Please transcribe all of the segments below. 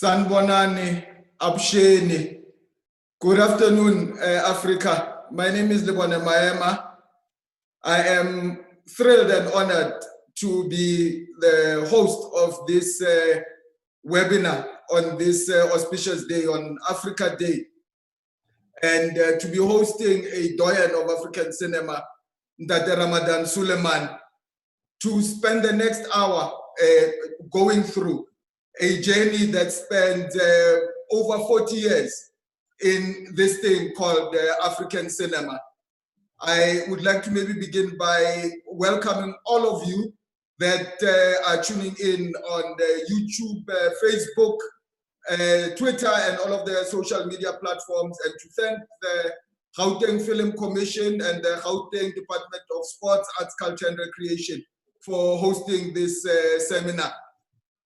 Sanbonani, Absheni. Good afternoon, Africa. My name is Lebone Maema. I am thrilled and honored to be the host of this webinar on this auspicious day, on Africa Day, and to be hosting a doyen of African cinema, Ndate Ramadan Suleiman, to spend the next hour going through a journey that spans over 40 years in this thing called African cinema. I would like to maybe begin by welcoming all of you that are tuning in on the YouTube, Facebook, Twitter, and all of the social media platforms, and to thank the Gauteng Film Commission and the Gauteng Department of Sports, Arts, Culture, and Recreation for hosting this seminar.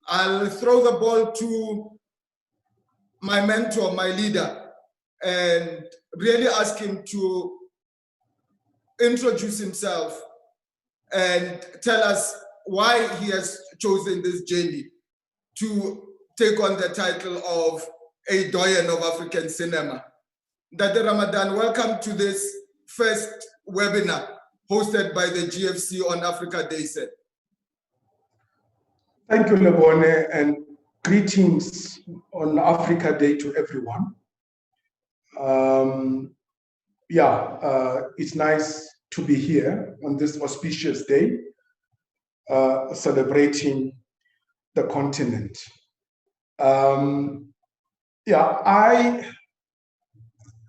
I'll throw the ball to my mentor, my leader, and really ask him to introduce himself and tell us why he has chosen this journey to take on the title of a doyen of African cinema. Ndate Ramadan, welcome to this first webinar hosted by the GFC on Africa Day, sir. Thank you, Lebone, and greetings on Africa Day to everyone. It's nice to be here on this auspicious day, celebrating the continent. I,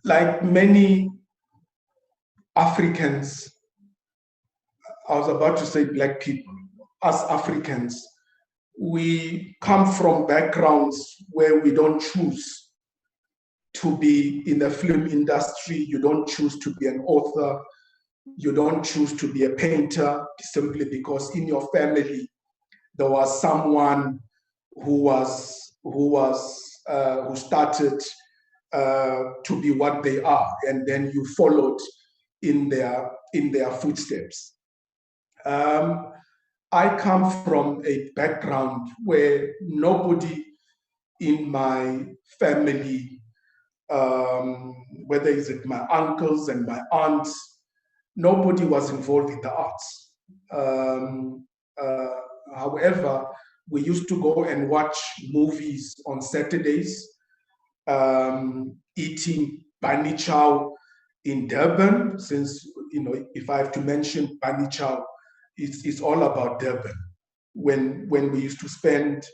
like many Africans, I was about to say black people, us Africans, we come from backgrounds where we don't choose to be in the film industry. You don't choose to be an author. You don't choose to be a painter simply because in your family there was someone who started to be what they are, and then you followed in their footsteps. I come from a background where nobody in my family, whether it's my uncles and my aunts, nobody was involved in the arts. However, we used to go and watch movies on Saturdays, eating bani chow in Durban, since, if I have to mention bani chow, it's all about Durban. When we used to spend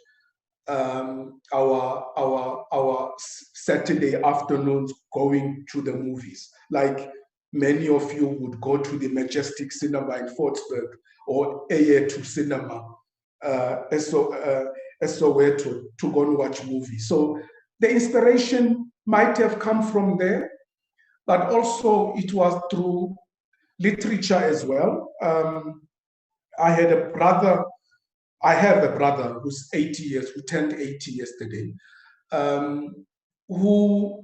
our Saturday afternoons going to the movies, like many of you would go to the Majestic Cinema in Fortsburg or AR2 Cinema, Soweto, to go and watch movies. So the inspiration might have come from there, but also it was through literature as well. I have a brother who's 80 years, who turned 80 yesterday, who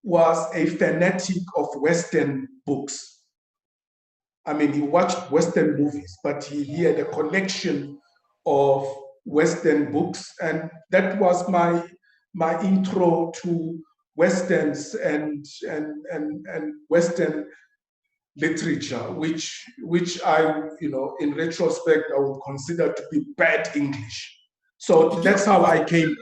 was a fanatic of Western books. I mean, he watched Western movies, but he had a collection of Western books, and that was my intro to Westerns and Western literature, which I, in retrospect, I would consider to be bad English. So that's how I came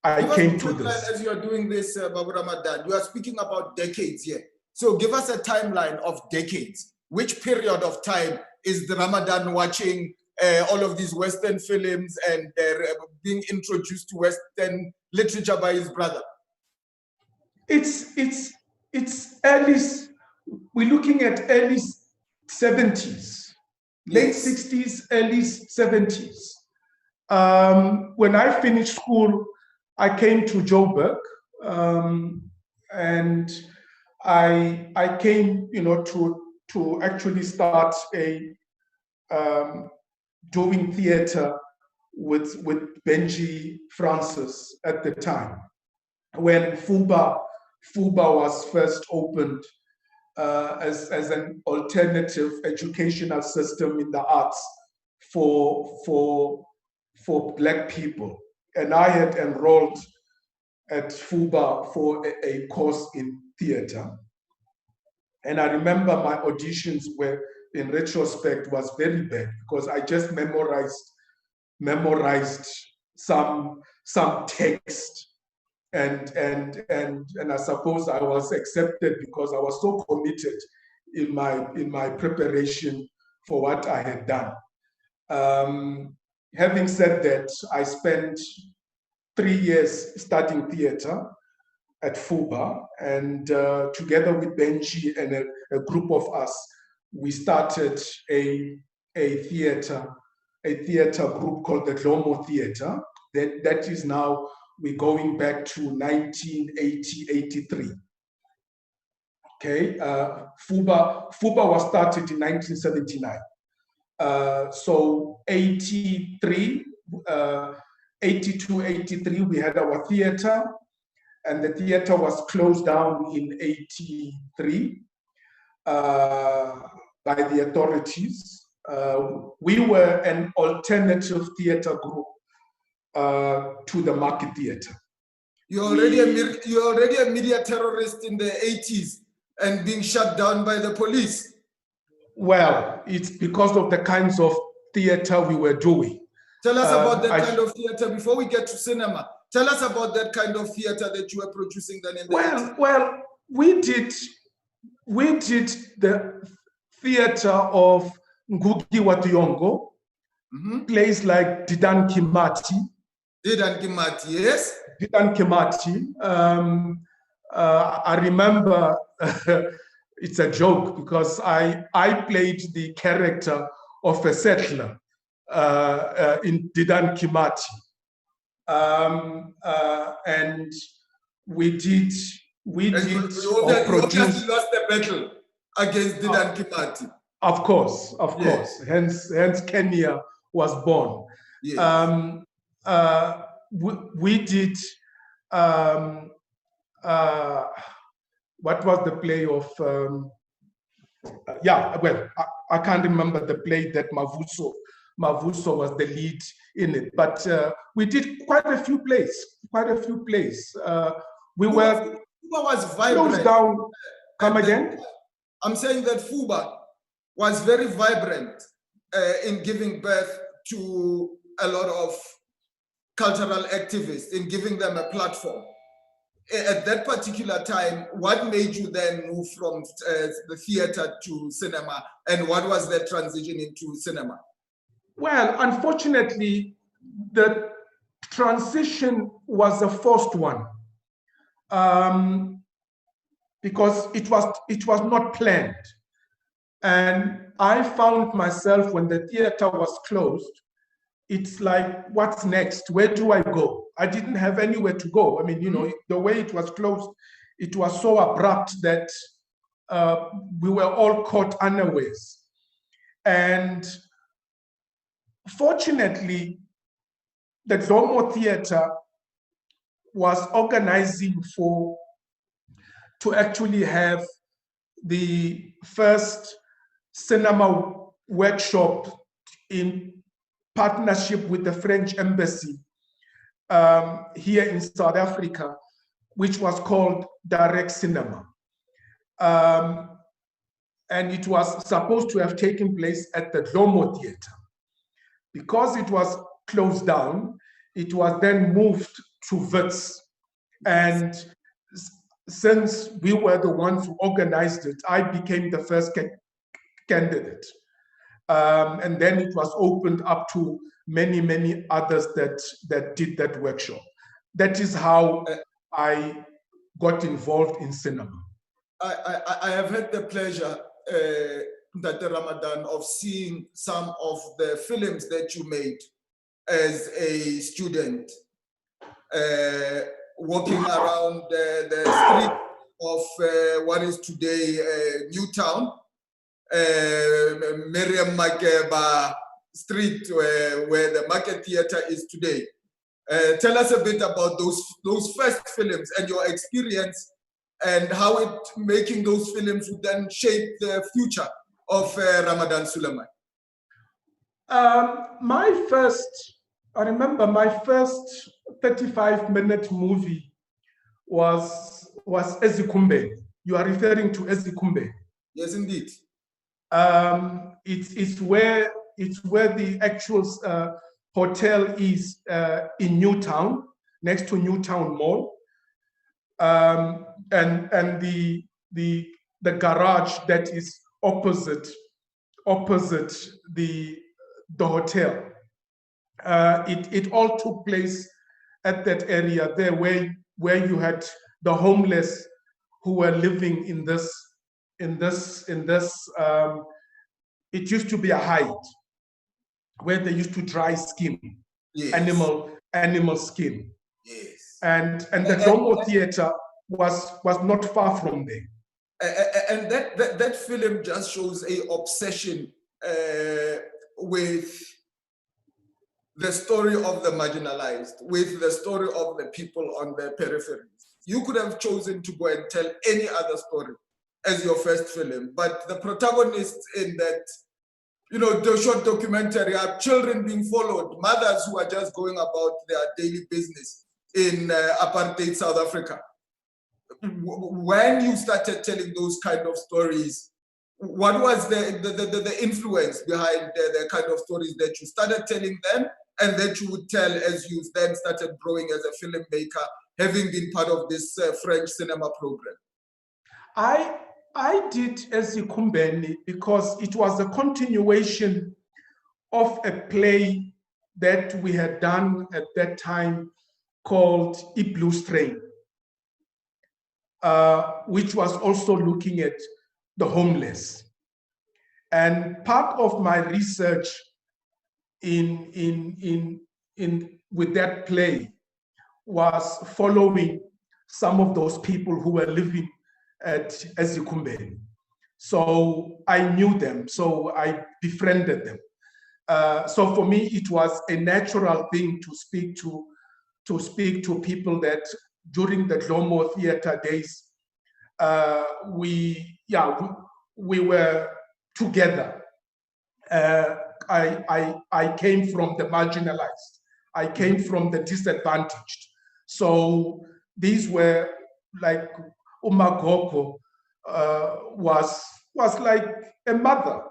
to this. As you are doing this, Babu Ramadan, you are speaking about decades here. So give us a timeline of decades. Which period of time is the Ramadan watching all of these Western films and being introduced to Western literature by his brother? It's early. We're looking at early 70s, late 60s, early 70s. When I finished school, I came to Joburg, and I came, to actually start doing theater with Benji Francis at the time, when FUBA was first opened as an alternative educational system in the arts for Black people. And I had enrolled at FUBA for a course in theater. And I remember my auditions were, in retrospect, was very bad because I just memorized some text, and I suppose I was accepted because I was so committed in my preparation for what I had done. Having said that, I spent 3 years studying theater at FUBA, and together with Benji and a group of us, we started a theater group called the Dlomo Theater. That is now, we're going back to 1980-83. Okay, FUBA was started in 1979. So 82, 83, we had our theater, and the theater was closed down in 83 by the authorities. We were an alternative theater group to the market theater. You're already a media terrorist in the 80s and being shut down by the police. Well, it's because of the kinds of theater we were doing. Tell us about that kind of theater before we get to cinema. Tell us about that kind of theater that you were producing then in the 80s. Well, we did the theater of Ngugi wa Thiong'o, plays like Didan Kimati. Didan Kimati, yes. Didan Kimati. I remember, it's a joke because I played the character of a settler in Didan Kimati. And we did produce. You lost the battle against Didan Kimati. Of course. Yes. Hence Kenya was born. Yes. We did what was the play of I can't remember the play that Mavuso was the lead in it, but we did quite a few plays. We were FUBA was vibrant. Closed down. Come again? I'm saying that FUBA was very vibrant in giving birth to a lot of cultural activists, in giving them a platform. At that particular time, what made you then move from the theater to cinema, and what was the transition into cinema? Well, unfortunately, the transition was a forced one, because it was not planned. And I found myself, when the theater was closed, it's like, what's next? Where do I go? I didn't have anywhere to go. I mean, the way it was closed, it was so abrupt that we were all caught unawares. And fortunately, the Dlomo Theater was organizing to actually have the first cinema workshop in partnership with the French embassy here in South Africa, which was called Direct Cinema. And it was supposed to have taken place at the Dlomo Theater. Because it was closed down, it was then moved to Wits. And since we were the ones who organized it, I became the first candidate. And then it was opened up to many others that did that workshop. That is how I got involved in cinema. I have had the pleasure, Dr. Ramadan, of seeing some of the films that you made as a student, walking around the street of what is today Newtown, Miriam Makeba Street, where the Market Theatre is today. Tell us a bit about those first films and your experience, and how making those films would then shape the future of Ramadan Suleiman. I remember my first 35-minute movie was Ezikumbe. You are referring to Ezikumbe. Yes, indeed. It's where the actual hotel is in Newtown, next to Newtown Mall, and the garage that is opposite the hotel. It all took place at that area there where you had the homeless who were living in this it used to be a hide where they used to dry skin, Yes. animal skin. Yes. And the Domo Theatre was not far from there. And that film just shows a obsession with the story of the marginalized, with the story of the people on the peripheries. You could have chosen to go and tell any other story as your first film, but the protagonists in that, the short documentary are children being followed, mothers who are just going about their daily business in apartheid South Africa. When you started telling those kind of stories, what was the influence behind the kind of stories that you started telling them and that you would tell as you then started growing as a filmmaker, having been part of this French cinema program? I did Ezikumbeni because it was a continuation of a play that we had done at that time called E Blue Strain, which was also looking at the homeless. And part of my research with that play was following some of those people who were living at Ezikumbeni. So I knew them, so I befriended them. So for me, it was a natural thing to speak to people that during the Dlomo Theatre days, we were together. I came from the marginalized. I came from the disadvantaged. So these were like Umagoko was like a mother,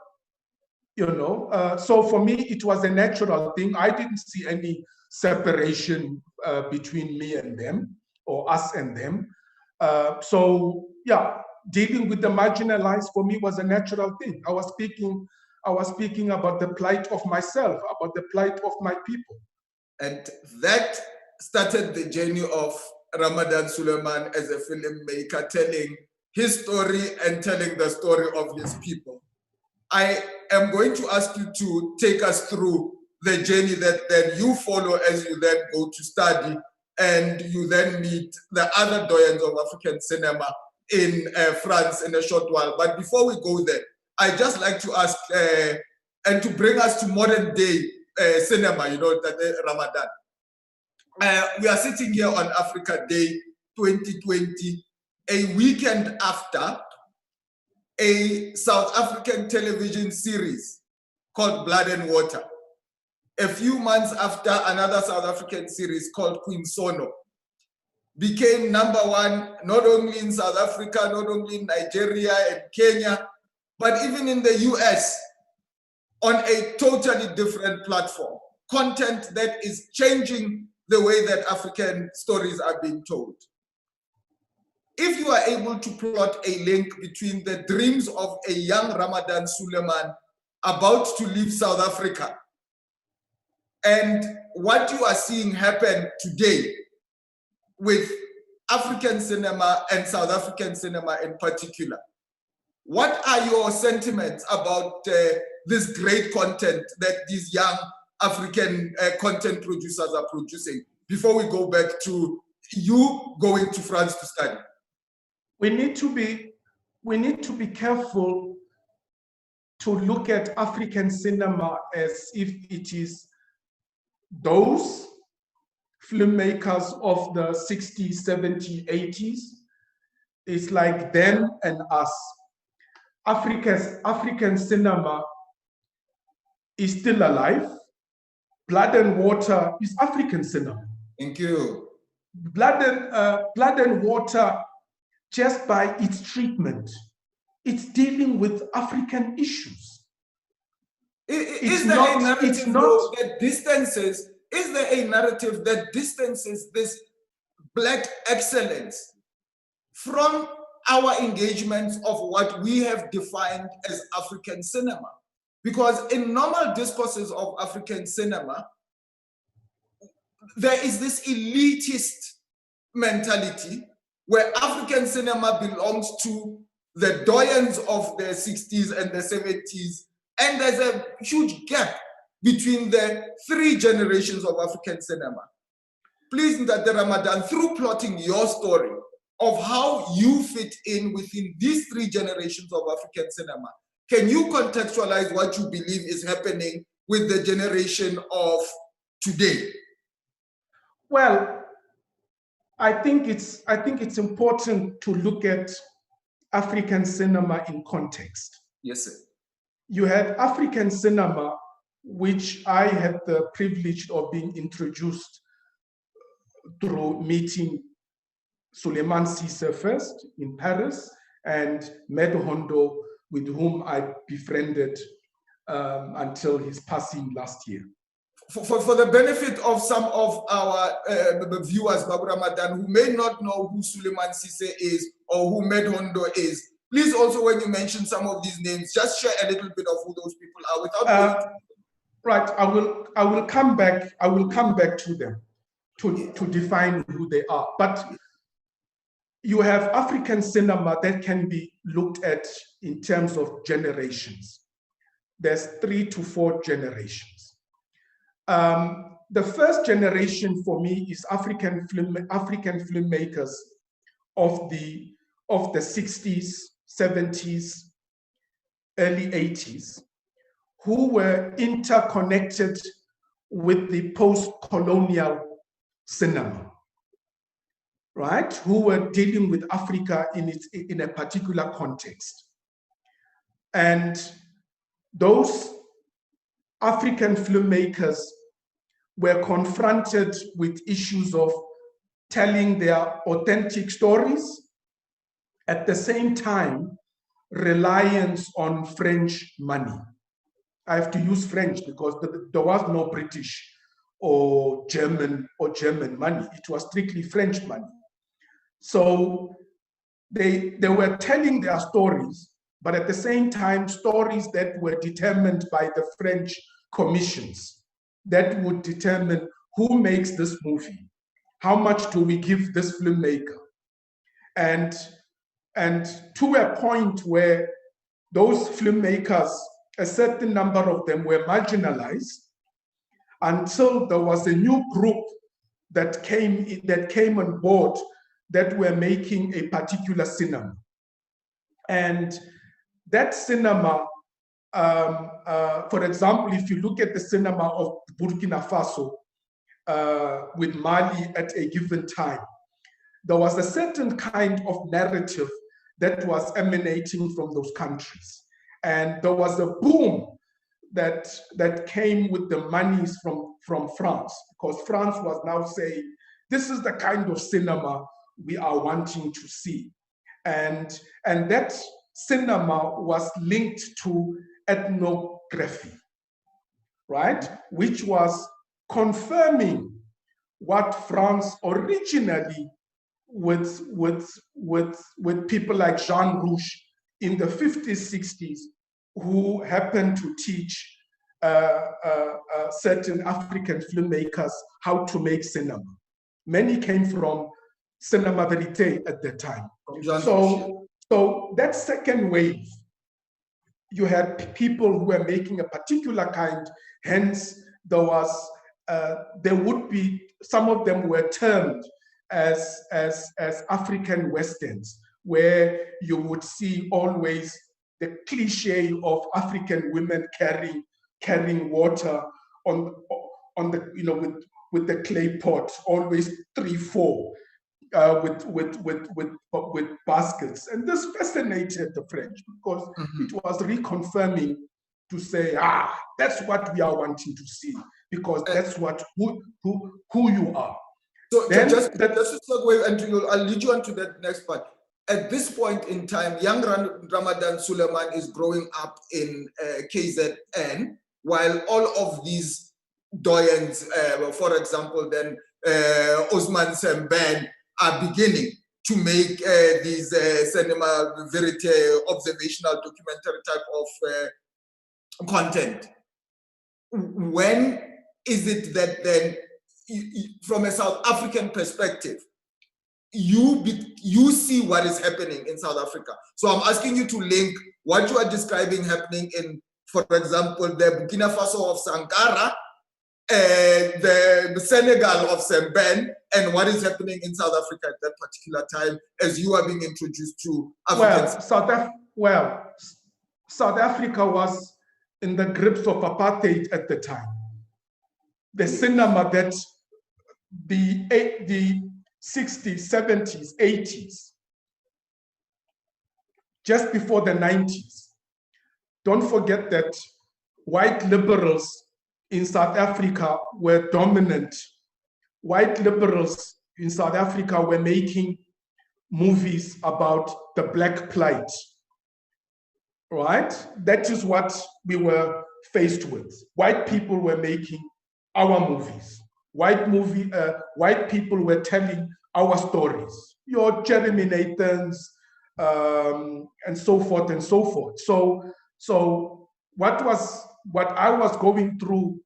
So for me, it was a natural thing. I didn't see any separation between me and them or us and them. So yeah, dealing with the marginalized for me was a natural thing. I was speaking about the plight of myself, about the plight of my people. And that started the journey of Ramadan Suleiman as a filmmaker, telling his story and telling the story of his people. I am going to ask you to take us through the journey that then you follow as you then go to study and you then meet the other doyens of African cinema in France in a short while. But before we go there, I'd just like to ask and to bring us to modern day cinema, Ramadan. We are sitting here on Africa Day 2020, a weekend after a South African television series called Blood and Water. A few months after another South African series called Queen Sono became #1, not only in South Africa, not only in Nigeria and Kenya, but even in the US on a totally different platform. Content that is changing the way that African stories are being told. If you are able to plot a link between the dreams of a young Ramadan Suleiman about to leave South Africa and what you are seeing happen today with African cinema and South African cinema in particular, what are your sentiments about this great content that these young African content producers are producing before we go back to you going to France to study? We need to be careful to look at African cinema as if it is those filmmakers of the 60s, 70s, 80s. It's like them and us. African cinema is still alive. Blood and Water is African cinema. Thank you. blood and water, just by its treatment, it's dealing with African issues. Is there a narrative that distances? Is there a narrative that distances this Black excellence from our engagements of what we have defined as African cinema? Because in normal discourses of African cinema, there is this elitist mentality where African cinema belongs to the doyens of the 60s and the 70s, and there's a huge gap between the three generations of African cinema. Please, Ndate Ramadan, through plotting your story of how you fit in within these three generations of African cinema, can you contextualize what you believe is happening with the generation of today? Well, I think it's important to look at African cinema in context. Yes, sir. You had African cinema, which I had the privilege of being introduced through meeting Suleiman Cisse first in Paris and Med Hondo, with whom I befriended until his passing last year. For the benefit of some of our viewers, Babu Ramadan, who may not know who Suleiman Cisse is or who Med Hondo is, please also, when you mention some of these names, just share a little bit of who those people are without right, I will come back to them to define who they are. But you have African cinema that can be looked at in terms of generations. There's 3 to 4 generations. The first generation for me is African filmmakers of the 60s, 70s, early 80s, who were interconnected with the post-colonial cinema, right? Who were dealing with Africa in a particular context. And those African filmmakers were confronted with issues of telling their authentic stories, at the same time, reliance on French money. I have to use French because there was no British or German money. It was strictly French money. So they were telling their stories, but at the same time, stories that were determined by the French commissions that would determine who makes this movie, how much do we give this filmmaker, and to a point where those filmmakers, a certain number of them, were marginalized until there was a new group that came on board that were making a particular cinema. And that cinema, for example, if you look at the cinema of Burkina Faso with Mali at a given time, there was a certain kind of narrative that was emanating from those countries. And there was a boom that came with the monies from France, because France was now saying, this is the kind of cinema we are wanting to see. And that cinema was linked to ethnography, right? Which was confirming what France originally, with people like Jean Rouch in the 50s, 60s, who happened to teach certain African filmmakers how to make cinema. Many came from Cinema Verité at the time. So that second wave, you had people who were making a particular kind, hence there would be, some of them were termed as African Westerns, where you would see always the cliche of African women carrying water on the, with the clay pot, always 3-4, with baskets. And this fascinated the French because it was reconfirming to say, that's what we are wanting to see, because that's who you are. So just to segue, and I'll lead you on to that next part. At this point in time, young Ramadan Suleiman is growing up in KZN, while all of these doyens, for example, then Osman Semben, are beginning to make these cinema verite, observational documentary type of content. When is it that then, from a South African perspective, you see what is happening in South Africa? So I'm asking you to link what you are describing happening in, for example, the Burkina Faso of Sankara, the Senegal of Semben, and what is happening in South Africa at that particular time as you are being introduced to Africans. South Africa was in the grips of apartheid at the time. The cinema that the 60s, 70s, 80s, just before the 90s. Don't forget that white liberals in South Africa were dominant. White liberals in South Africa were making movies about the black plight, right? That is what we were faced with. White people were making our movies. White people were telling our stories, your Jeremy Nathans, and so forth and so forth. So what I was going through,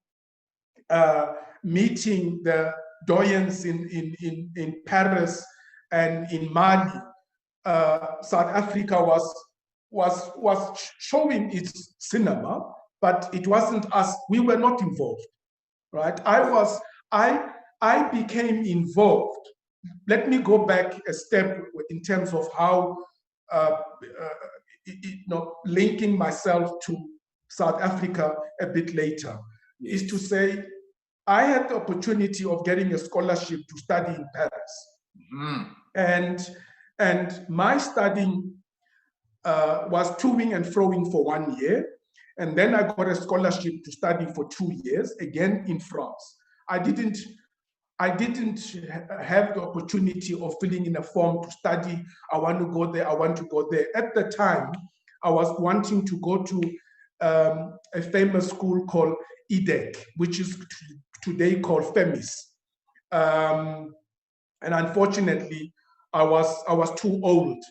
meeting the doyens in Paris and in Mali, South Africa was showing its cinema, but it wasn't us. We were not involved, right? I became involved. Let me go back a step in terms of how, linking myself to South Africa a bit later, yes, is to say, I had the opportunity of getting a scholarship to study in Paris. Mm-hmm. And my studying was toing and froing for 1 year. And then I got a scholarship to study for 2 years, again in France. I didn't have the opportunity of filling in a form to study. I want to go there, I want to go there. At the time, I was wanting to go to a famous school called EDEC, which is today called FEMIS. And unfortunately, I was too old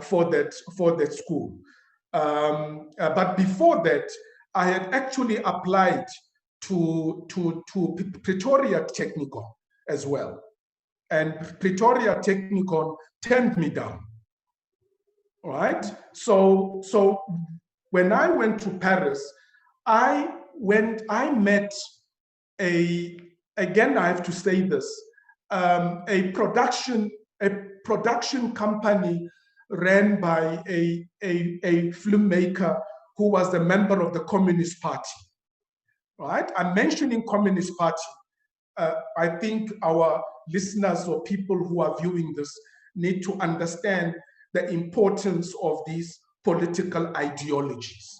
for that school. But before that, I had actually applied to Pretoria Technikon as well. And Pretoria Technikon turned me down, right? So when I went to Paris, I met again, I have to say this, a production company ran by a filmmaker who was a member of the Communist Party. Right? I'm mentioning Communist Party. I think our listeners or people who are viewing this need to understand the importance of these political ideologies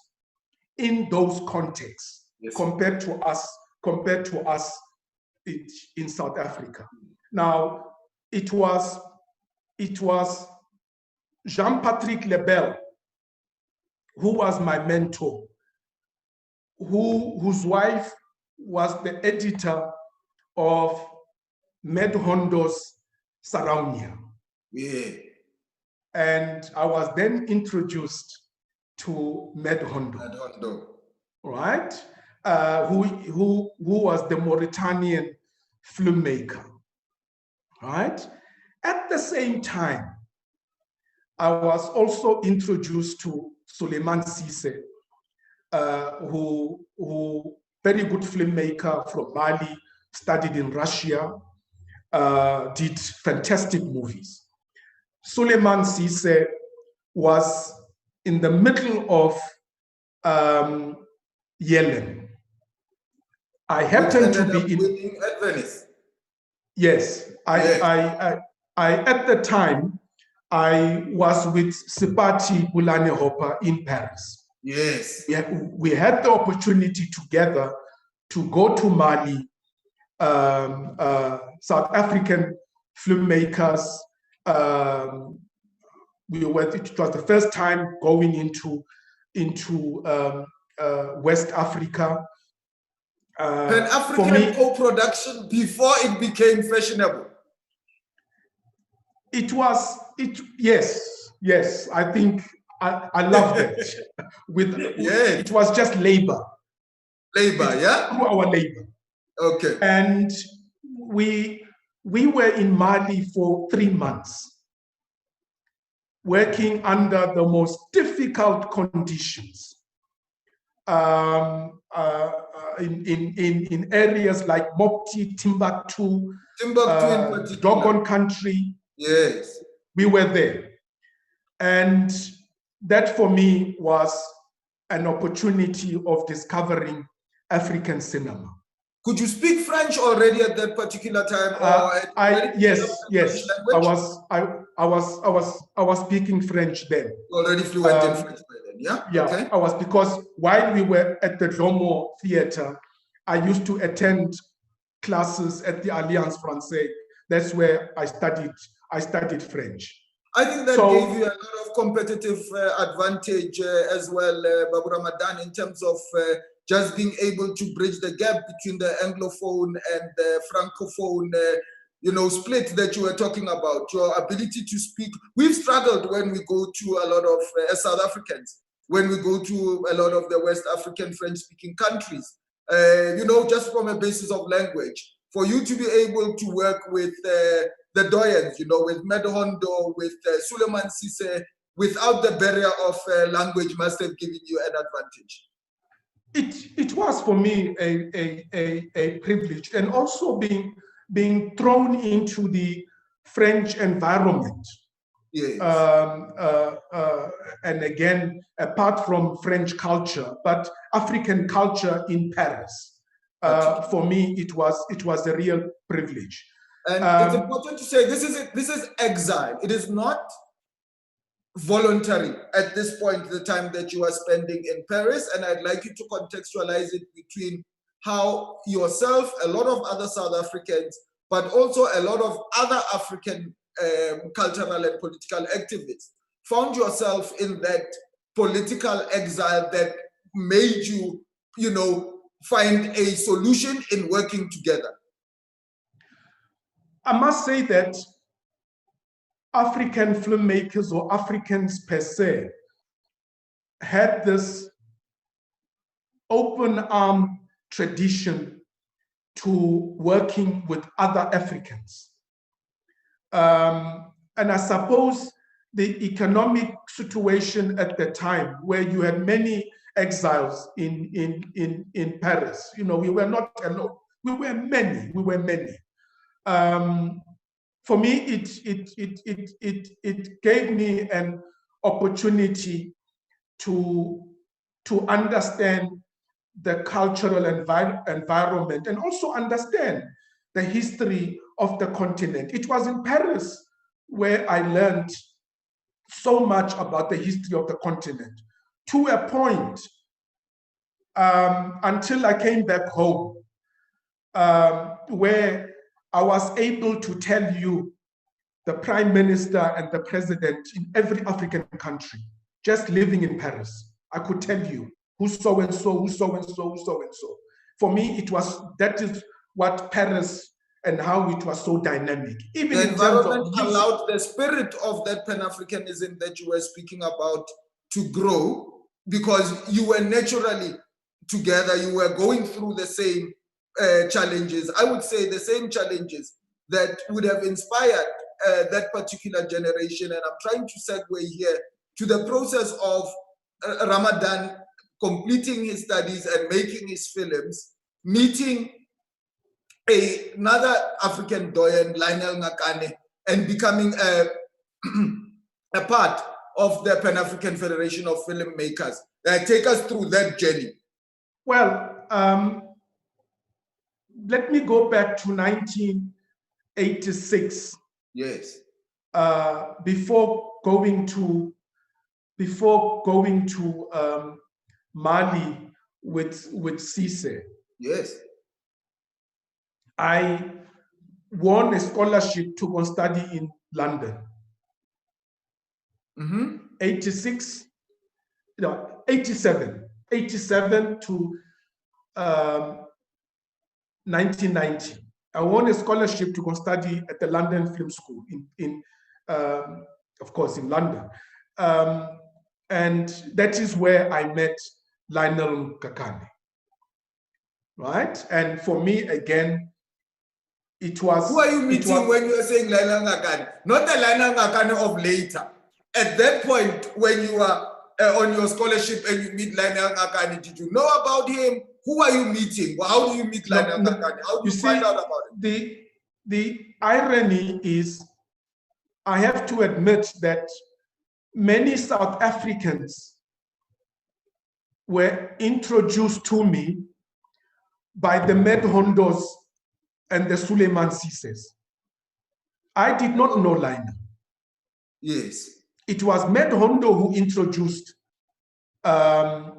in those contexts, yes, compared to us in South Africa. Now, it was Jean-Patrick Lebel who was my mentor, whose wife was the editor of Med Hondo's Saraunia. Yeah. And I was then introduced to Med Hondo. Right? Who was the Mauritanian filmmaker. Right? At the same time, I was also introduced to Suleiman Cisse, who very good filmmaker from Mali, studied in Russia, did fantastic movies. Suleiman Cisse was in the middle of Yellen. I happened to be in Venice. Yes, I at the time I was with Sipati Bulane Hopper in Paris. Yes. We had the opportunity together to go to Mali South African filmmakers. It was the first time going into West Africa. Pan-African co-production before it became fashionable. Yes. I think I love that. It was just labor. Yeah? Through our labor. Okay. And we were in Mali for 3 months, working under the most difficult conditions. In areas like Mopti, Timbuktu, in particular. Dogon country. Yes. We were there. And that for me was an opportunity of discovering African cinema. Could you speak French already at that particular time? Yes. I was speaking French then. Already fluent in French by then, yeah? Yeah, okay. I was, because while we were at the Domo Theater, I used to attend classes at the Alliance Française. That's where I studied French. I think that gave you a lot of competitive advantage as well, Babu Ramadan, in terms of just being able to bridge the gap between the Anglophone and the Francophone split that you were talking about, your ability to speak. We've struggled when we go to a lot of, as South Africans, when we go to a lot of the West African French-speaking countries, just from a basis of language. For you to be able to work with the doyens, with Medhondo, with Suleiman Sise, without the barrier of language must have given you an advantage. It was for me a privilege, and also being thrown into the French environment. Yes. And again, apart from French culture, but African culture in Paris. For me, it was a real privilege. And it's important to say this is exile. It is not voluntary at this point, the time that you are spending in Paris. And I'd like you to contextualize it between how yourself, a lot of other South Africans, but also a lot of other African cultural and political activists found yourself in that political exile that made you, find a solution in working together. I must say that African filmmakers, or Africans per se, had this open arm tradition to working with other Africans. And I suppose the economic situation at the time, where you had many exiles in Paris, we were not alone. We were many. For me, it gave me an opportunity to understand the cultural environment, and also understand the history of the continent. It was in Paris where I learned so much about the history of the continent, to a point, until I came back home, where I was able to tell you the prime minister and the president in every African country, just living in Paris. I could tell you who's so and so, who's so and so, who's so and so. For me, that is what Paris, and how it was so dynamic. Even the in terms of environment allowed the spirit of that Pan-Africanism that you were speaking about to grow, because you were naturally together, you were going through the same challenges. I would say the same challenges that would have inspired that particular generation. And I'm trying to segue here to the process of Ramadan completing his studies and making his films, meeting another African doyen, Lionel Ngakane, and becoming a part of the Pan-African Federation of Filmmakers. Take us through that journey. Well, let me go back to 1986. Yes. Before going to Mali with Cisse. Yes. I won a scholarship to go study in London. 86, 87 to 1990. I won a scholarship to go study at the London Film School of course, in London. And that is where I met Lionel Kakane, right? And for me, again, it was... Who are you meeting when you are saying Lionel Kakane? Not the Lionel Kakane of later. At that point, when you are on your scholarship and you meet Lionel Kakane, did you know about him? Who are you meeting? How do you meet Lionel Kakane? How do you find out about him? The irony is, I have to admit that many South Africans were introduced to me by the Medhondos and the Suleiman Sises. I did not know Lionel. Yes. It was Medhondo who introduced Lionel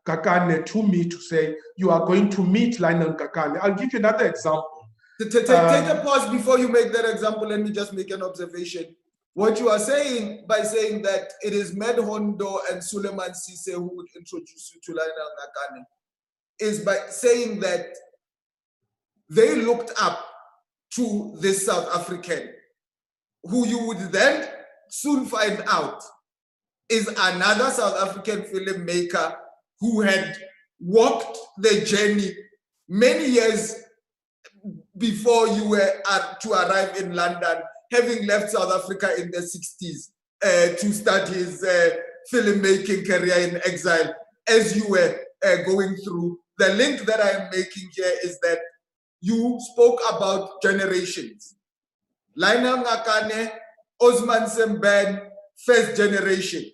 Kakane to me to say, you are going to meet Lionel Kakane. I'll give you another example. Take a pause before you make that example. Let me just make an observation. What you are saying by saying that it is Medhondo and Suleiman Sise who would introduce you to Lionel Kakane is by saying that they looked up to this South African, who you would then soon find out is another South African filmmaker who had walked the journey many years before you were to arrive in London, having left South Africa in the 60s to start his filmmaking career in exile. As you were going through, the link that I am making here is that you spoke about generations. Lionel Ngakane, Osman Semben, first generation.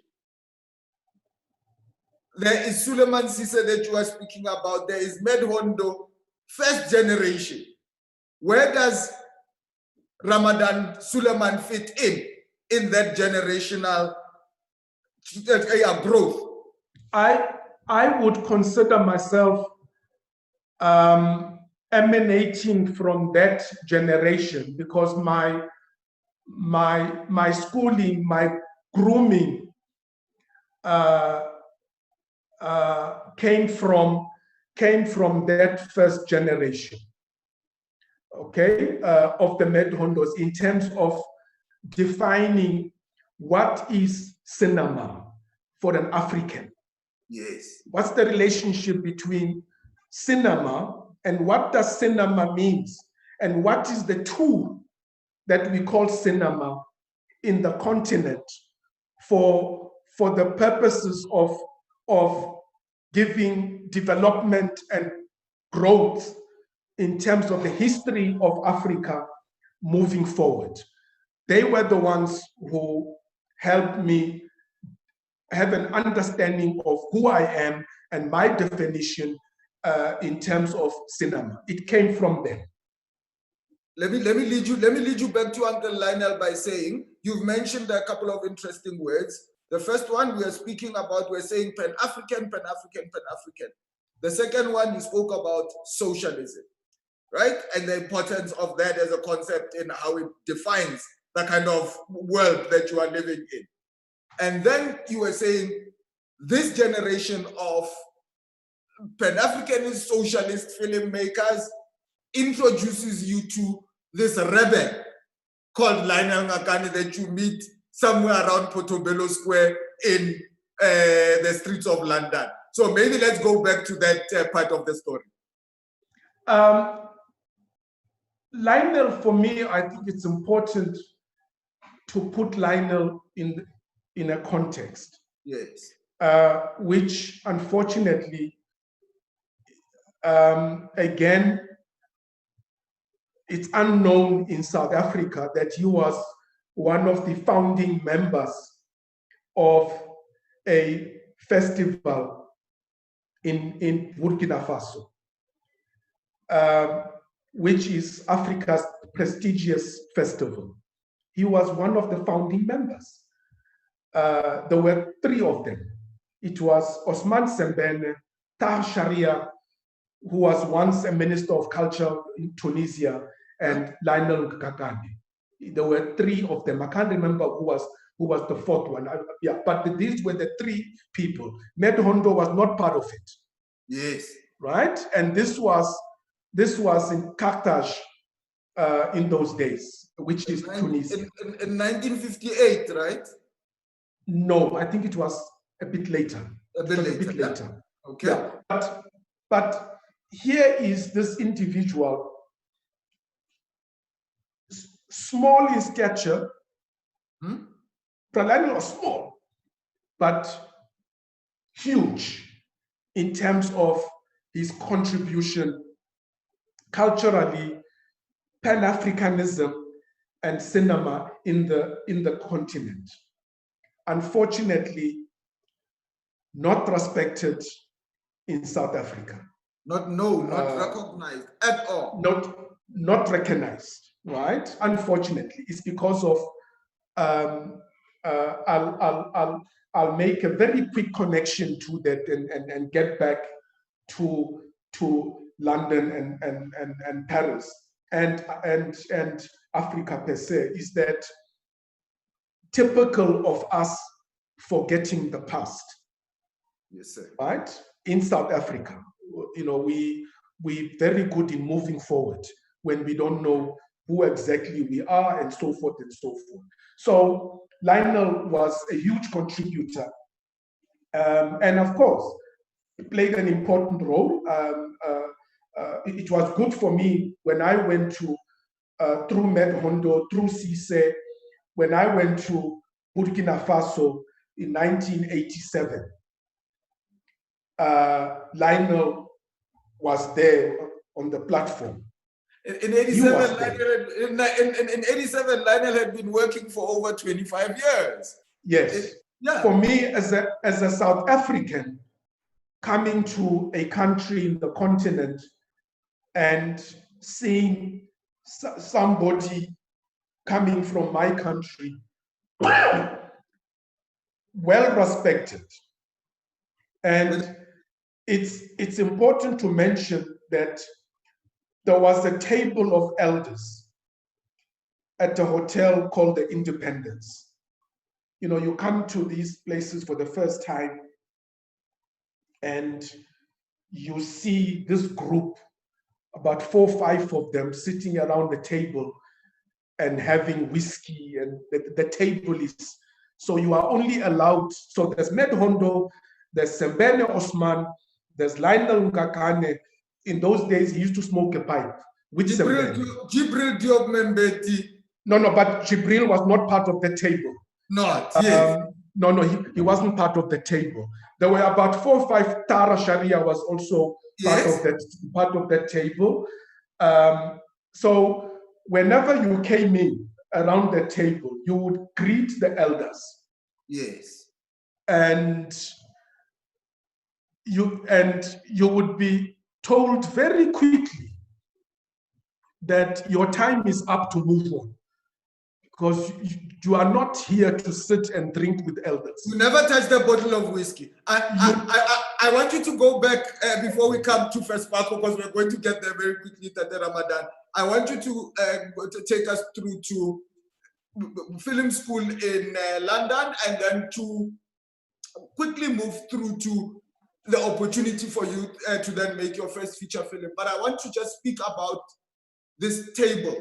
There is Suleiman Sise that you are speaking about. There is Medhondo, first generation. Where does Ramadan Suleiman fit in that generational growth? I would consider myself emanating from that generation because my schooling, my grooming came from that first generation, okay, of the Medhondos in terms of defining what is cinema for an African. Yes. What's the relationship between cinema and what does cinema means? And what is the tool that we call cinema in the continent for the purposes of giving development and growth in terms of the history of Africa moving forward? They were the ones who helped me have an understanding of who I am and my definition in terms of cinema. It came from them. Let me lead you back to Uncle Lionel by saying you've mentioned a couple of interesting words. The first one we are speaking about, we're saying Pan-African, Pan-African, Pan-African. The second one you spoke about socialism, right? And the importance of that as a concept in how it defines the kind of world that you are living in. And then you were saying this generation of Pan-Africanist socialist filmmakers introduces you to this rebel called Lionel Ngakane that you meet somewhere around Portobello Square in the streets of London. So maybe let's go back to that part of the story. Lionel, for me, I think it's important to put Lionel in a context. Yes. Which unfortunately, again, it's unknown in South Africa that he was one of the founding members of a festival in Burkina Faso, which is Africa's prestigious festival. He was one of the founding members. There were three of them. It was Osman Sembene, Tahir Sharia, who was once a minister of culture in Tunisia, and Lionel Kakane. There were three of them. I can't remember who was the fourth one. Yeah, but these were the three people. Med Hondo was not part of it. Yes. Right? And this was in Carthage in those days, which is Tunisia. In 1958, right? No, I think it was a bit later. A bit later. Yeah. Okay. Yeah. But here is this individual, small in stature. Pralani was small, but huge in terms of his contribution culturally, Pan-Africanism, and cinema in the continent. Unfortunately, not respected in South Africa. Not recognized at all. Not recognized, right? Unfortunately, it's because of I'll make a very quick connection to that and get back to London and Paris and Africa per se, is that typical of us forgetting the past. Yes, sir. Right? In South Africa, we're very good in moving forward when we don't know who exactly we are, and so forth and so forth. So Lionel was a huge contributor, and of course, played an important role. It was good for me when I went to, through Med Hondo, through Cisse, when I went to Burkina Faso in 1987. Lionel was there on the platform. In 87, Lionel had been working for over 25 years. Yes. For me, as a South African, coming to a country in the continent and seeing somebody coming from my country, well respected. And it's important to mention that there was a table of elders at a hotel called the Independence. You come to these places for the first time and you see this group, about 4 or 5 of them, sitting around the table and having whiskey, and the table is, so you are only allowed, so there's Med Hondo, there's Sembene Osman, there's Lionel Ngakane. In those days, he used to smoke a pipe. Which Jibril Diop Membeti. No, but Jibril was not part of the table. Not, yes. No, he wasn't part of the table. There were about 4 or 5. Tara Sharia was also part of that table. So whenever you came in around the table, you would greet the elders. Yes. And you would be told very quickly that your time is up to move on, because you are not here to sit and drink with elders. You never touch the bottle of whiskey. I want you to go back before we come to First Park, because we're going to get there very quickly at the Ramadan. I want you to take us through to film school in London, and then to quickly move through to the opportunity for you to then make your first feature film. But I want to just speak about this table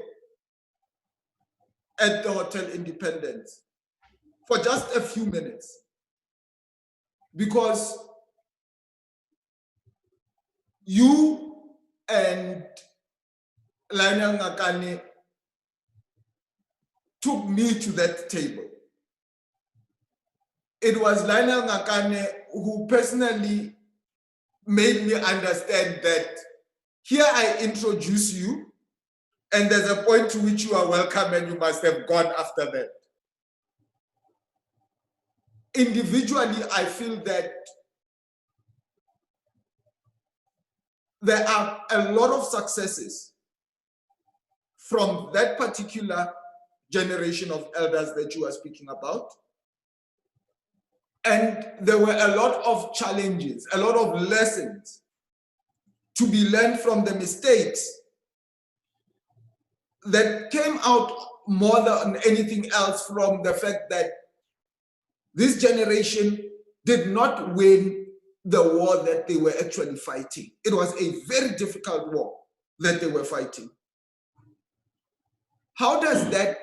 at the Hotel Independence for just a few minutes, because you and Lionel Ngakane took me to that table. It was Lionel Ngakane who personally made me understand that here I introduce you, and there's a point to which you are welcome and you must have gone after that. Individually, I feel that there are a lot of successes from that particular generation of elders that you are speaking about. And there were a lot of challenges, a lot of lessons to be learned from the mistakes that came out more than anything else from the fact that this generation did not win the war that they were actually fighting. It was a very difficult war that they were fighting. How does that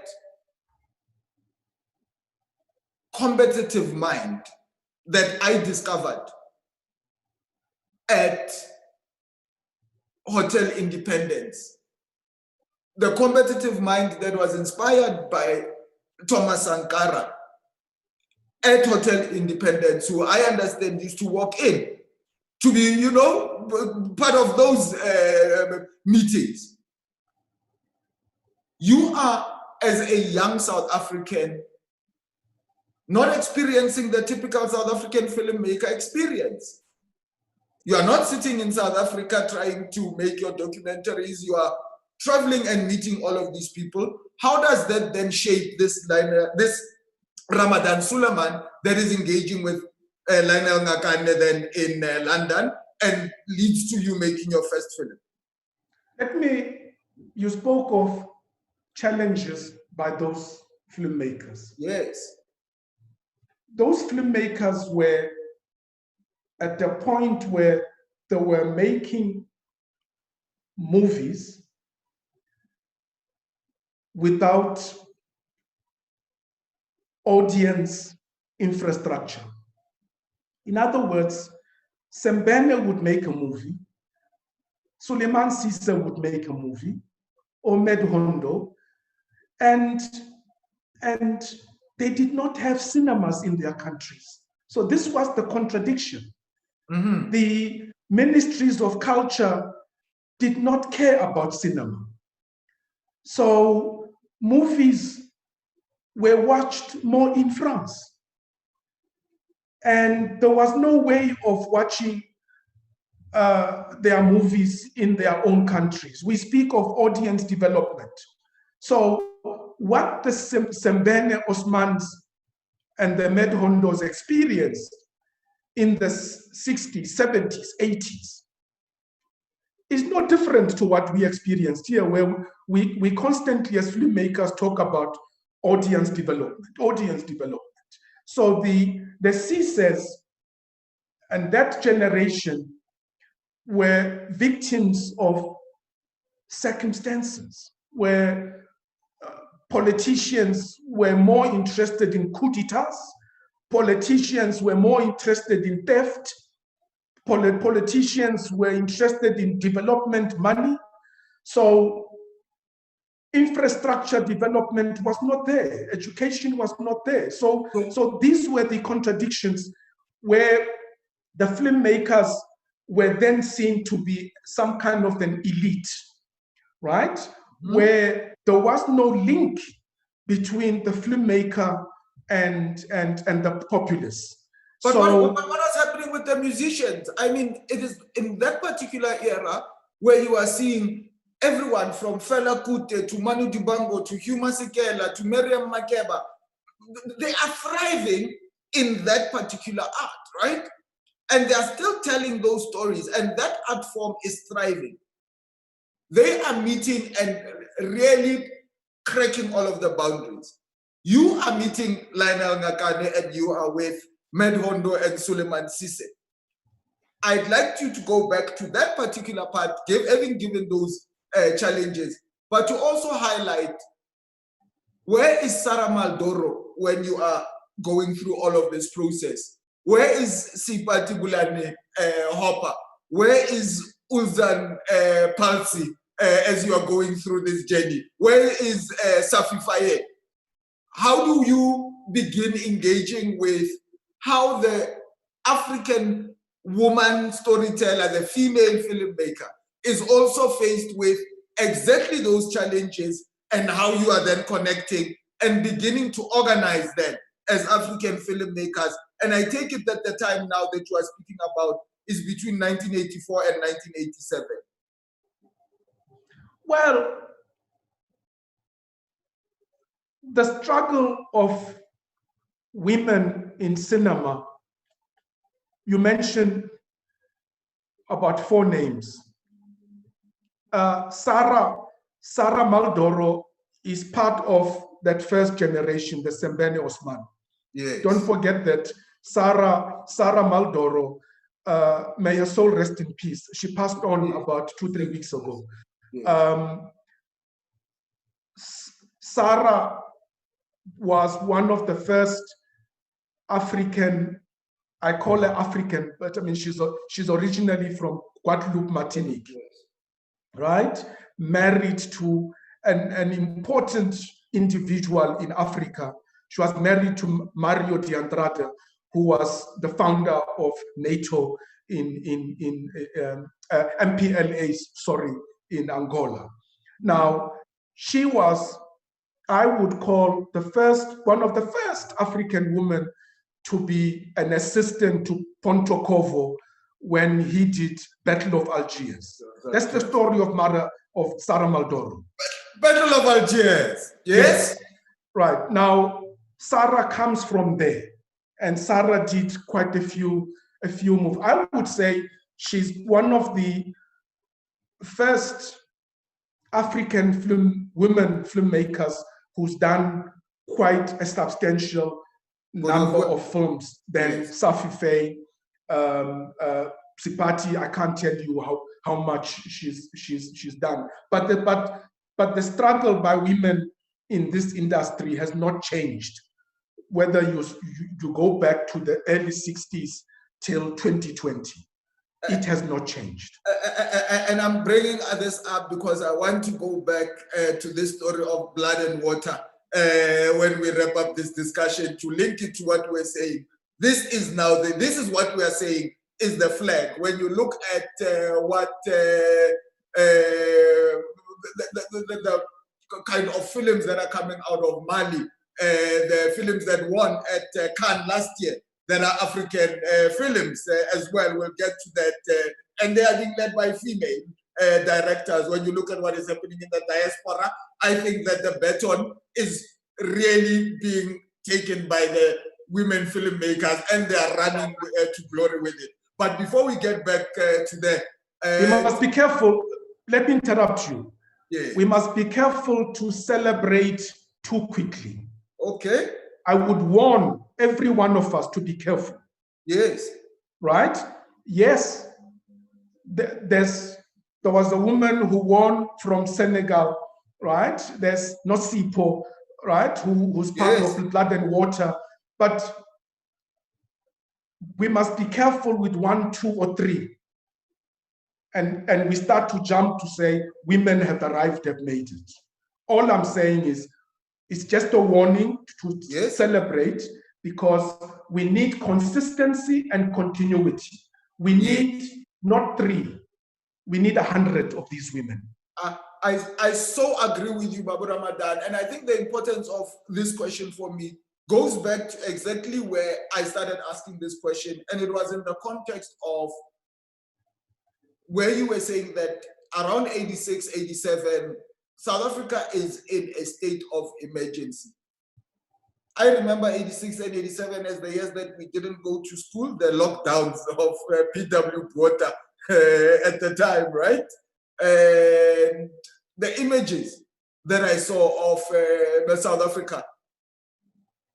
competitive mind that I discovered at Hotel Independence, the competitive mind that was inspired by Thomas Sankara at Hotel Independence, who I understand used to walk in to be, you know, part of those meetings. You are, as a young South African, not experiencing the typical South African filmmaker experience. You are not sitting in South Africa trying to make your documentaries. You are traveling and meeting all of these people. How does that then shape this Ramadan Suleiman that is engaging with Lionel Ngakane then in London and leads to you making your first film? You spoke of challenges by those filmmakers. Yes. Those filmmakers were at the point where they were making movies without audience infrastructure. In other words, Sembene would make a movie, Suleiman Sisse would make a movie, or Medhondo, and they did not have cinemas in their countries. So this was the contradiction. Mm-hmm. The ministries of culture did not care about cinema. So movies were watched more in France. And there was no way of watching their movies in their own countries. We speak of audience development. So what the Sembene Osmans and the Medhondos experienced in the 60s, 70s, 80s is not different to what we experienced here, where we constantly as filmmakers talk about audience development. So the Sisses and that generation were victims of circumstances where politicians were more interested in coup d'etats, politicians were more interested in theft, politicians were interested in development money. So infrastructure development was not there, education was not there. So these were the contradictions where the filmmakers were then seen to be some kind of an elite, right? Mm-hmm. Where there was no link between the filmmaker and the populace. But what was happening with the musicians? I mean, it is in that particular era where you are seeing everyone from Fela Kuti to Manu Dibango to Hugh Masekela to Miriam Makeba. They are thriving in that particular art, right? And they are still telling those stories, and that art form is thriving. They are meeting and really cracking all of the boundaries. You are meeting Lionel Ngakane and you are with Medhondo and Suleiman Sisse. I'd like you to go back to that particular part, having given those challenges, but to also highlight, where is Sarah Maldoro when you are going through all of this process? Where is Sipati Bulane Hopper? Where is Uzan Palsi as you are going through this journey? Where is Safi Faye? How do you begin engaging with how the African woman storyteller, the female filmmaker, is also faced with exactly those challenges, and how you are then connecting and beginning to organize them as African filmmakers? And I take it that the time now that you are speaking about is between 1984 and 1987. Well, the struggle of women in cinema, you mentioned about 4 names. Sarah Maldoro is part of that first generation, the Sembene Osman. Yes. Don't forget that Sarah Maldoro, may her soul rest in peace. She passed on about 2-3 weeks ago. Yes. Sarah was one of the first African, I call her African, but I mean she's originally from Guadeloupe, Martinique, right? Married to an important individual in Africa. She was married to Mario de Andrade, who was the founder of NATO in MPLA, sorry, in Angola. Now, she was, I would call one of the first African women to be an assistant to Pontokovo when he did Battle of Algiers. That's the story of Sarah Maldoro. Battle of Algiers, yes? Right, now Sarah comes from there, and Sarah did quite a few moves. I would say she's one of the first African women filmmakers who's done quite a substantial number of films than Safi Faye, Sipati. I can't tell you how much she's done. But the struggle by women in this industry has not changed. Whether you go back to the early 60s till 2020, it has not changed. And I'm bringing this up because I want to go back to this story of blood and water when we wrap up this discussion, to link it to what we're saying. This is what we are saying is the flag. When you look at what the kind of films that are coming out of Mali, the films that won at Cannes last year, that are African films as well. We'll get to that. And they are being led by female directors. When you look at what is happening in the diaspora, I think that the baton is really being taken by the women filmmakers, and they are running to glory with it. But before we get back to that, we must be careful. Let me interrupt you. Yes. We must be careful to celebrate too quickly. Okay. I would warn every one of us to be careful. Yes. Right? Yes. There was a woman who won from Senegal, right? There's Nosipo, right? Who's part of Blood and Water. But we must be careful with 1, 2, or 3. And we start to jump to say women have arrived, have made it. All I'm saying is it's just a warning to celebrate, because we need consistency and continuity. We need not 3, we need 100 of these women. I so agree with you, Babu Ramadan. And I think the importance of this question for me goes back to exactly where I started asking this question. And it was in the context of where you were saying that around 86, 87, South Africa is in a state of emergency. I remember 86 and 87 as the years that we didn't go to school, the lockdowns of PW Botha at the time, right? And the images that I saw of South Africa,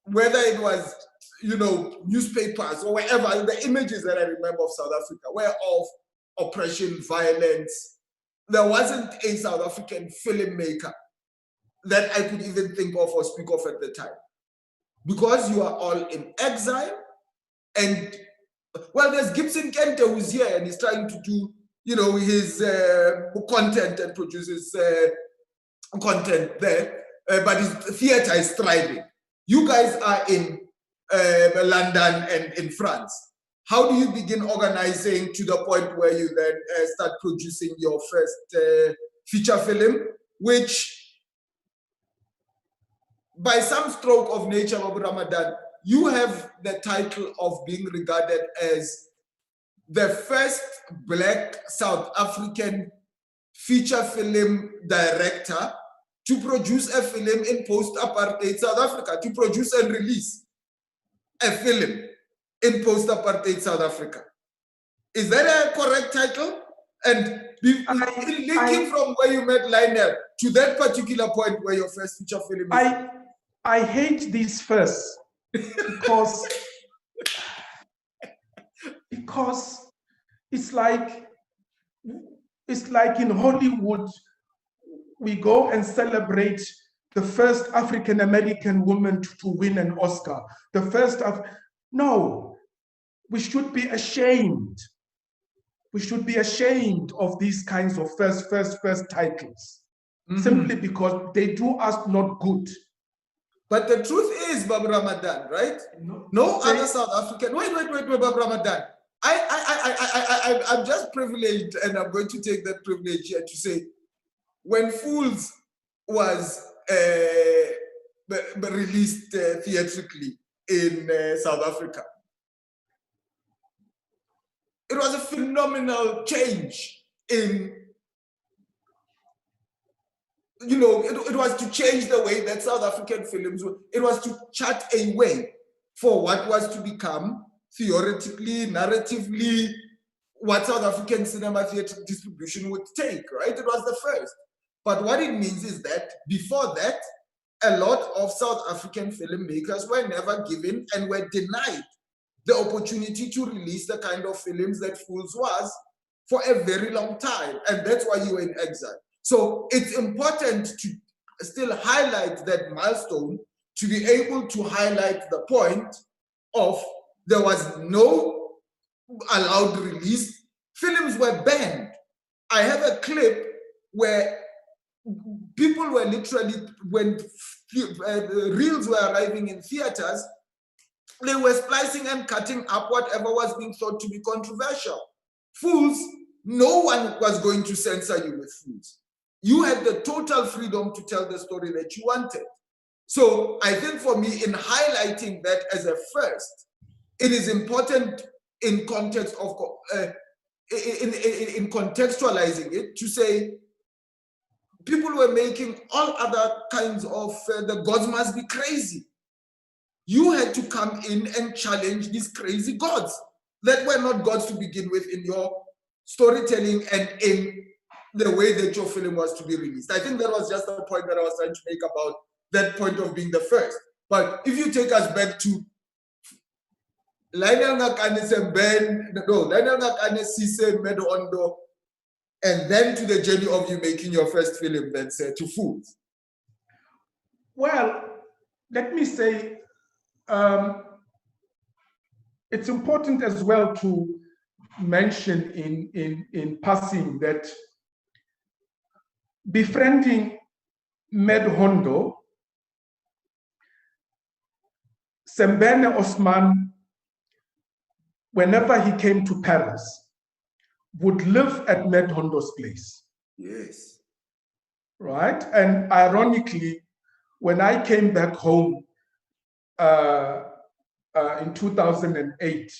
whether it was, newspapers or wherever, the images that I remember of South Africa were of oppression, violence. There wasn't a South African filmmaker that I could even think of or speak of at the time. Because you are all in exile, and well, there's Gibson Kente who's here and he's trying to do, his content and produces content there, but his theater is thriving. You guys are in London and in France. How do you begin organizing to the point where you then start producing your first feature film, which by some stroke of nature of Ramadan, you have the title of being regarded as the first Black South African feature film director to produce a film in post-apartheid South Africa, to produce and release a film in post-apartheid South Africa. Is that a correct title? And linking from where you met Lionel to that particular point where your first feature film is. I hate these first because it's like in Hollywood, we go and celebrate the first African American woman to win an Oscar. The first of no, we should be ashamed. We should be ashamed of these kinds of first titles, simply because they do us not good. But the truth is, Babu Ramadan, right? No other South African. Wait, Babu Ramadan. I'm just privileged, and I'm going to take that privilege here to say, when Fools was released theatrically in South Africa, it was a phenomenal change in, it was to change the way that South African films were. It was to chart a way for what was to become theoretically, narratively, what South African cinema theatre distribution would take, right? It was the first. But what it means is that before that, a lot of South African filmmakers were never given and were denied the opportunity to release the kind of films that Fools was for a very long time. And that's why you were in exile. So it's important to still highlight that milestone, to be able to highlight the point of there was no allowed release. Films were banned. I have a clip where people were literally, when reels were arriving in theaters, they were splicing and cutting up whatever was being thought to be controversial. Fools, no one was going to censor you with Fools. You had the total freedom to tell the story that you wanted. So I think for me, in highlighting that as a first, it is important in context of, in contextualizing it, to say, people were making all other kinds of, the gods must be crazy. You had to come in and challenge these crazy gods that were not gods to begin with in your storytelling and in the way that your film was to be released. I think that was just the point that I was trying to make about that point of being the first. But if you take us back to Lionel Ngakane Sise Medondo, and then to the journey of you making your first film, that's To Fools. Well, let me say, it's important as well to mention in passing that befriending Medhondo, Sembene Osman, whenever he came to Paris, would live at Medhondo's place. Yes. Right? And ironically, when I came back home in 2008,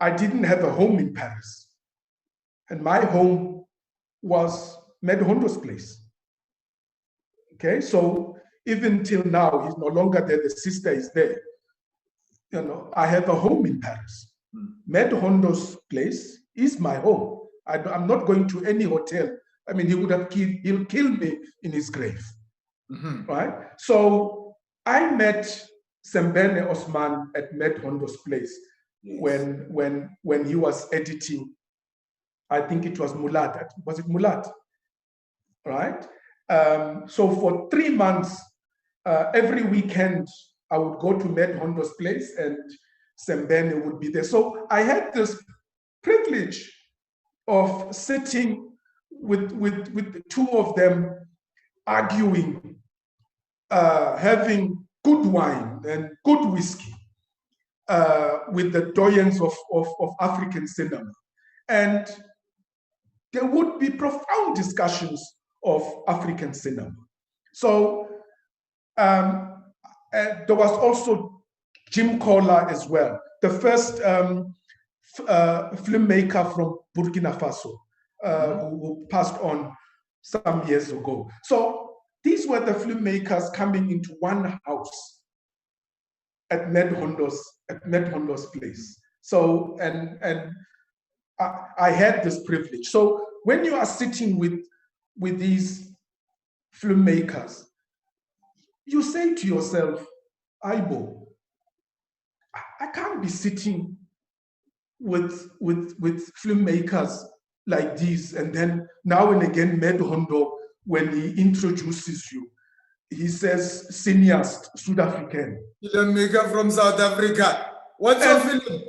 I didn't have a home in Paris. And my home was Medhondo's place. Okay, so even till now, he's no longer there, the sister is there. I have a home in Paris. Medhondo's place is my home. I'm not going to any hotel. I mean, he'll kill me in his grave, right? So I met Sembene Osman at Medhondo's place. Yes. when he was editing, I think it was Mulat. Was it Mulat? Right? So for 3 months, every weekend, I would go to Medhondo's place and Sembene would be there. So I had this privilege of sitting with the two of them arguing, having good wine and good whiskey with the doyens of African cinema. And there would be profound discussions of African cinema. So there was also Jim Kola as well, the first filmmaker from Burkina Faso, who passed on some years ago. So these were the filmmakers coming into one house at Medhondo's place. So and I had this privilege. So when you are sitting with these filmmakers, you say to yourself, Aibo, I can't be sitting with filmmakers like these, and then now and again, Med Hondo, when he introduces you, he says cineast, South African. Filmmaker from South Africa. What's your film?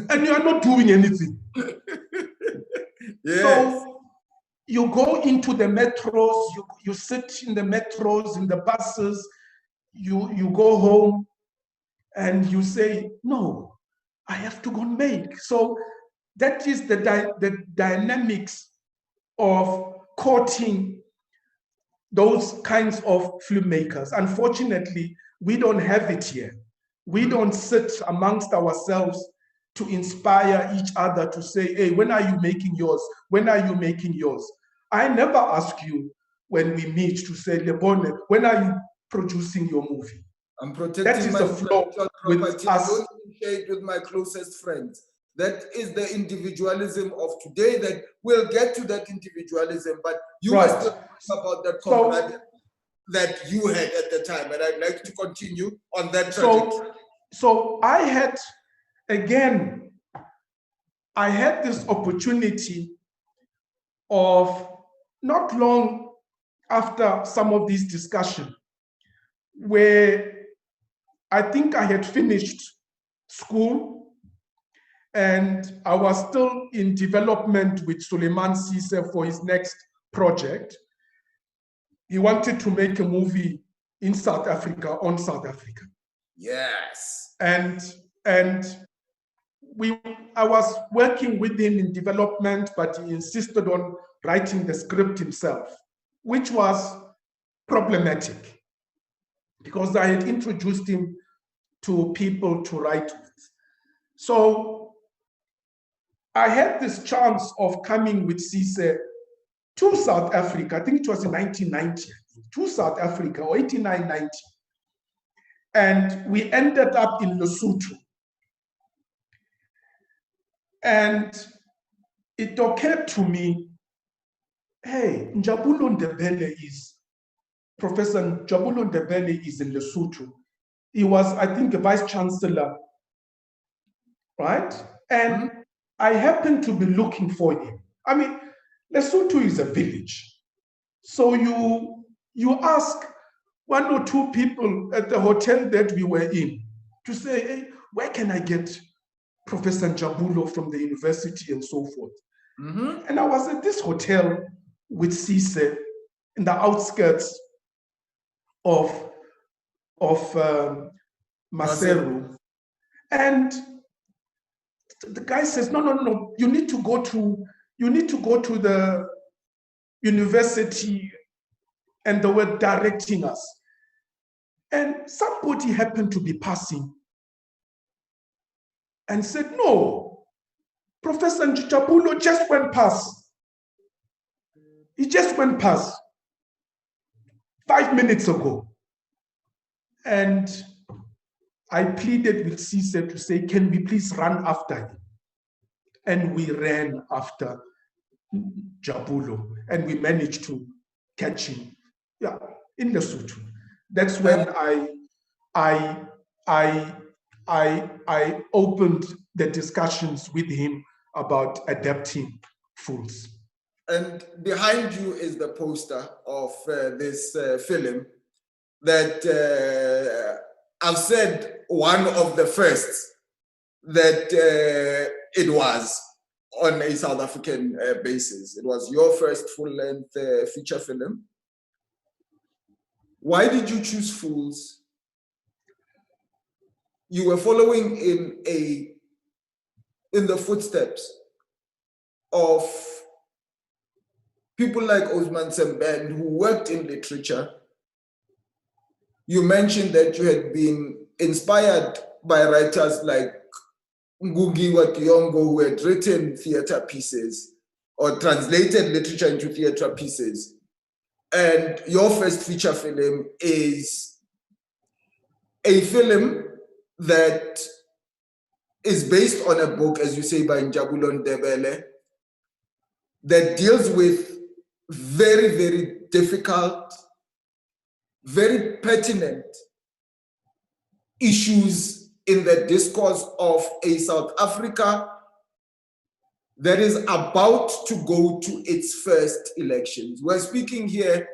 And you are not doing anything. Yes. So you go into the metros, you sit in the metros, in the buses, you go home and you say, no, I have to go and make. So that is the dynamics of courting those kinds of filmmakers. Unfortunately, we don't have it here. We don't sit amongst ourselves to inspire each other to say, hey, when are you making yours? When are you making yours? I never ask you when we meet to say, Lebone, when are you producing your movie? I'm protecting that is my the flow with us. I don't share it with my closest friends. That is the individualism of today. That we'll get to that individualism, but you Right. were still about that camaraderie that you had at the time, and I'd like to continue on that trajectory. So I had this opportunity of, not long after some of these discussions, where I think I had finished school and I was still in development with Suleiman Sise for his next project. He wanted to make a movie in South Africa, on South Africa. Yes. And I was working with him in development, but he insisted on writing the script himself, which was problematic because I had introduced him to people to write with. So I had this chance of coming with Cisse to South Africa. I think it was in 1990, to South Africa, or 89, 90. And we ended up in Lesotho. And it occurred to me, hey, Professor Njabulo Ndebele is in Lesotho. He was, I think, a vice chancellor, right? And I happened to be looking for him. I mean, Lesotho is a village. So you ask one or two people at the hotel that we were in to say, hey, where can I get Professor Njabulo from the university and so forth? And I was at this hotel with Cisse in the outskirts of Maseru. And the guy says, no, you need to go to the university, and they were directing us. And somebody happened to be passing and said, no, Professor Njabulo just went past. He just went past 5 minutes ago. And I pleaded with Cisse to say, can we please run after him? And we ran after Njabulo, and we managed to catch him. Yeah, in Lesotho. That's when I opened the discussions with him about adapting Fools. And behind you is the poster of this film that I've said one of the first that it was on a South African basis. It was your first full-length feature film. Why did you choose Fools? You were following in the footsteps of people like Osman Sembene who worked in literature. You mentioned that you had been inspired by writers like Ngugi wa Thiong'o, who had written theater pieces or translated literature into theater pieces. And your first feature film is a film that is based on a book, as you say, by Njabulon Ndebele, that deals with very, very difficult, very pertinent issues in the discourse of a South Africa that is about to go to its first elections. We're speaking here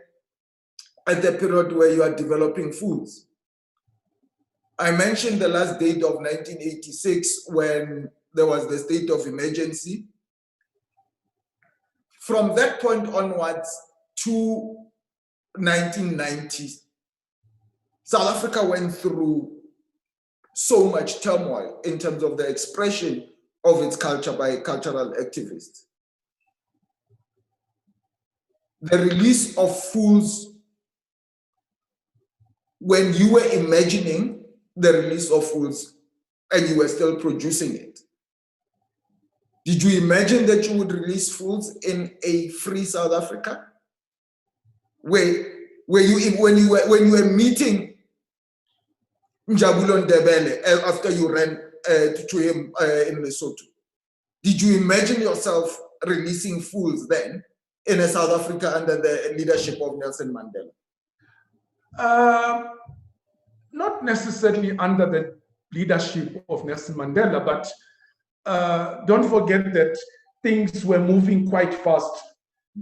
at the period where you are developing foods. I mentioned the last date of 1986 when there was the state of emergency. From that point onwards to 1990, South Africa went through so much turmoil in terms of the expression of its culture by cultural activists. The release of Fools, when you were imagining the release of Fools and you were still producing it, did you imagine that you would release Fools in a free South Africa? When you were meeting Njabulon Ndebele after you ran to him in Lesotho, did you imagine yourself releasing Fools then in a South Africa under the leadership of Nelson Mandela? Not necessarily under the leadership of Nelson Mandela, but don't forget that things were moving quite fast.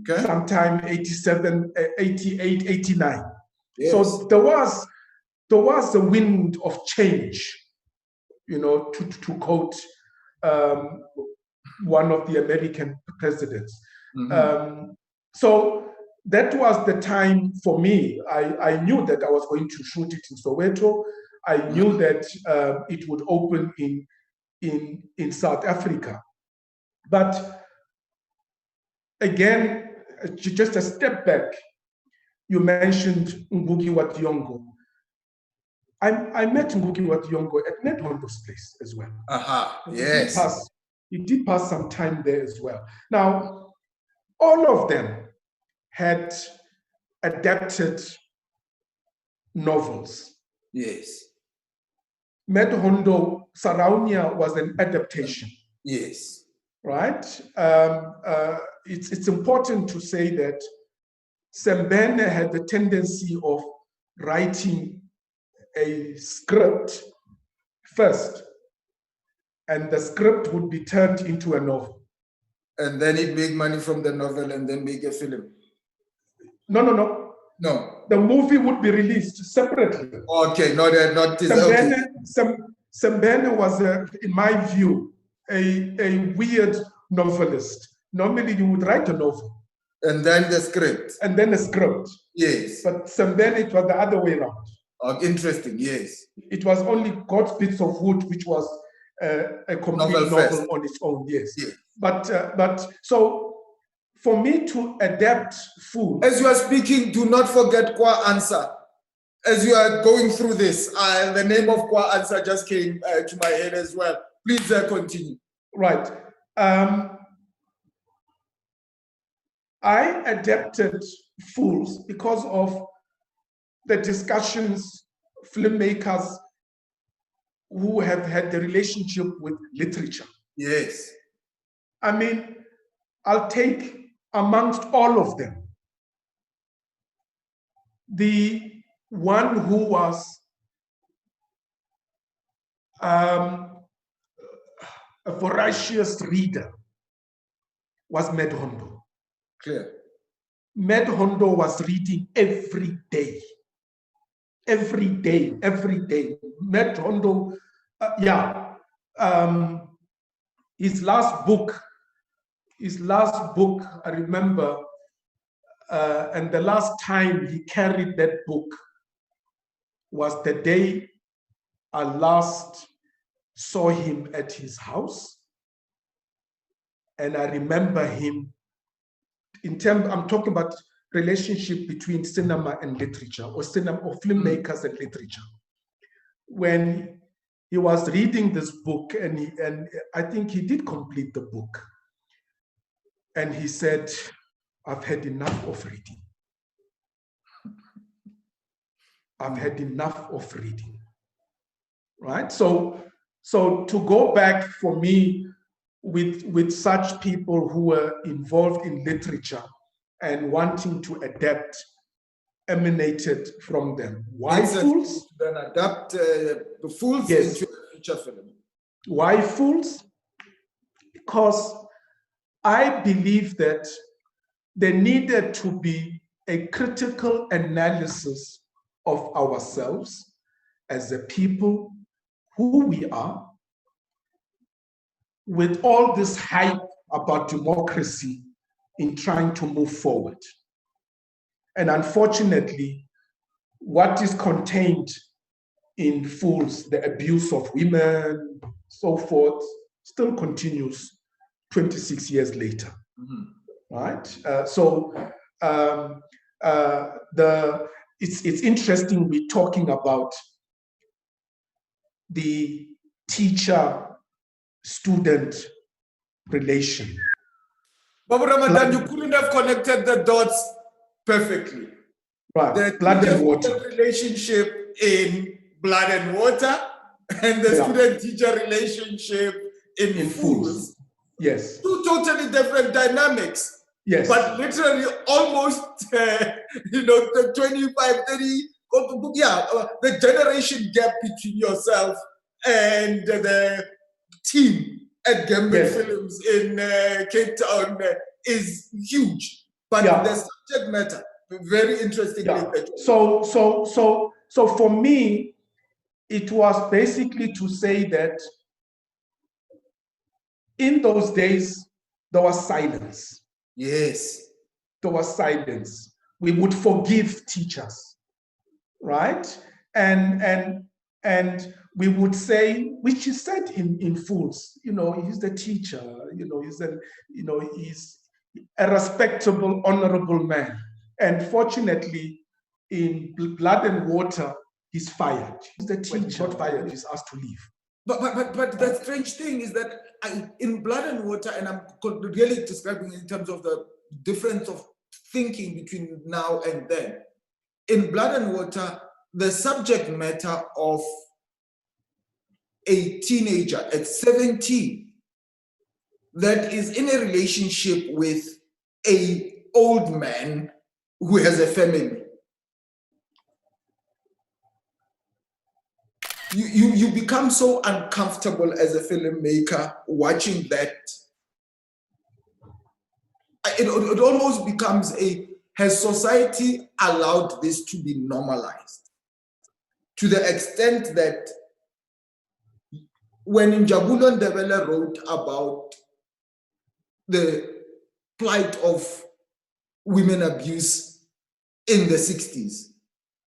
Okay. Sometime 87, 88, 89. Yes. So there was a wind of change, to quote one of the American presidents. Mm-hmm. So that was the time for me. I knew that I was going to shoot it in Soweto. I knew that it would open in South Africa. But again, just a step back, you mentioned Ngugi wa Thiong'o. I met Ngugi wa Thiong'o at Ned Hondo's place as well. Yes. He did pass some time there as well. Now, all of them had adapted novels. Yes. Ned Hondo, Saraunia was an adaptation. Yes. Right? It's important to say that Sembene had the tendency of writing a script first, and the script would be turned into a novel. And then he'd make money from the novel and then make a film. No. The movie would be released separately. Okay, not Sembene was, in my view, a weird novelist. Normally, you would write a novel. And then the script. Yes. But Sembene, it was the other way around. Interesting, yes. It was only God's Bits of Wood, which was a complete novel on its own, yes. But so for me to adapt food. As you are speaking, do not forget Kwa Ansa. As you are going through this, the name of Kwa Ansa just came to my head as well. Please continue. Right. I adapted Fools because of the discussions filmmakers who have had the relationship with literature. Yes. I mean, I'll take amongst all of them the one who was a voracious reader was Med Hondo. Clear. Med Hondo was reading every day. Med Hondo, his last book, I remember, and the last time he carried that book was the day I last saw him at his house. And I remember him, I'm talking about relationship between cinema and literature, or filmmakers and literature. When he was reading this book, and I think he did complete the book, and he said, "I've had enough of reading. I've had enough of reading." Right? So So to go back for me with such people who were involved in literature and wanting to adapt emanated from them. Why Fools? Then adapt the Fools Yes. into a feature film. Why Fools? Because I believe that there needed to be a critical analysis of ourselves as a people, who we are, with all this hype about democracy in trying to move forward. And unfortunately, what is contained in Fools, the abuse of women, so forth, still continues 26 years later. Mm-hmm. Right? It's interesting we're talking about the teacher-student relation. Babu Ramadan, you couldn't have connected the dots perfectly. Right. The Blood and water relationship in Blood and Water, and the student-teacher relationship in Fools. Yes. Two totally different dynamics. Yes. But literally almost, the 25, 30, the generation gap between yourself and the team at Gambit Films in Cape Town is huge. But the subject matter, very interesting. Yeah. So for me, it was basically to say that in those days, there was silence. Yes. There was silence. We would forgive teachers, right? And we would say, which is said in Fools, he's the teacher, he's a respectable, honorable man. And fortunately, in Blood and Water, he's fired. He's the teacher. He's not fired, he's asked to leave. But the strange thing is that in Blood and Water, and I'm really describing in terms of the difference of thinking between now and then. In Blood and Water, the subject matter of a teenager at 17 that is in a relationship with an old man who has a family. You become so uncomfortable as a filmmaker watching that. It almost becomes has society allowed this to be normalized? To the extent that when Njabulo Ndebele wrote about the plight of women abuse in the 60s,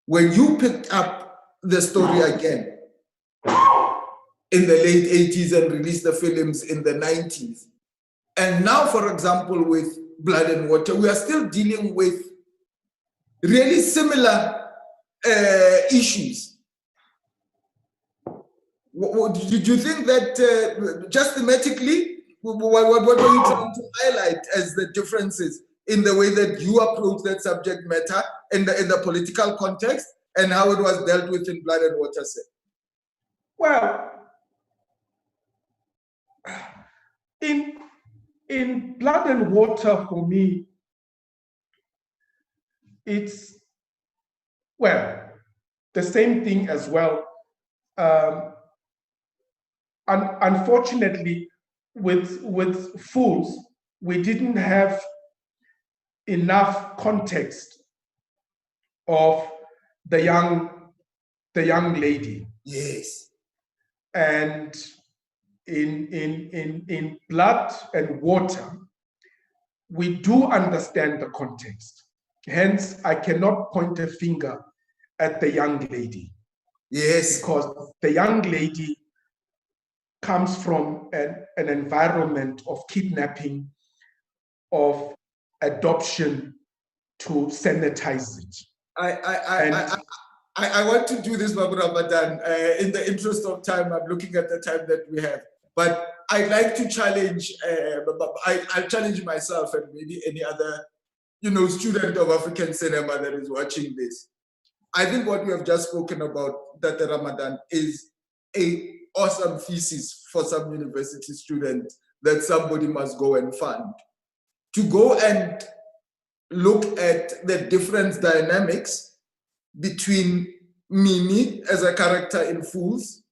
when you picked up the story again in the late 80s and released the films in the 90s, and now, for example, with Blood and Water, we are still dealing with really similar issues. Do you think that just thematically, what were you trying to highlight as the differences in the way that you approach that subject matter in the political context and how it was dealt with in Blood and Water? Well, in Blood and Water, for me, it's, the same thing as well. Unfortunately, with Fools, we didn't have enough context of the young lady. Yes. And in Blood and Water, we do understand the context. Hence, I cannot point a finger at the young lady. Yes. Because the young lady comes from an environment of kidnapping, of adoption to sanitize it. I want to do this, Babu Ramadan. In the interest of time, I'm looking at the time that we have. But I'd like to challenge, I'll challenge myself and maybe any other, student of African cinema that is watching this. I think what we have just spoken about, Dr. Ramadan, is a awesome thesis for some university student that somebody must go and fund. To go and look at the different dynamics between Mimi as a character in Fools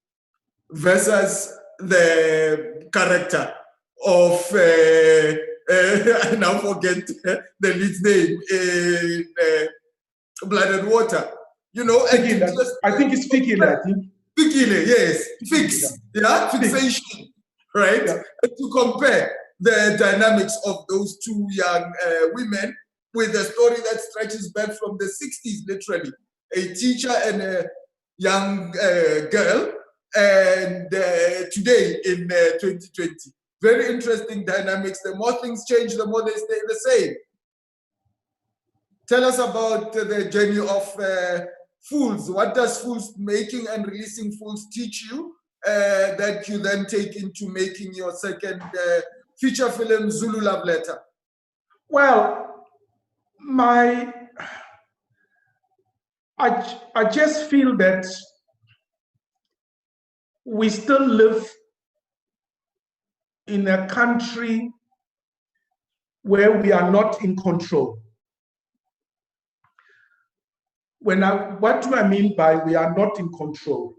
versus the character of, I now forget the lead's name, in Blood and Water. You know, and just, I think it's Fikile, I think. Fikile, yes. Fix, yeah, fixation, right? Yeah. And to compare the dynamics of those two young women with a story that stretches back from the 60s, literally. A teacher and a young girl, and today in 2020. Very interesting dynamics. The more things change, the more they stay the same. Tell us about the journey of Fools. What does Fools, making and releasing Fools, teach you that you then take into making your second feature film, Zulu Love Letter? Well, I just feel that we still live in a country where we are not in control. What do I mean by we are not in control?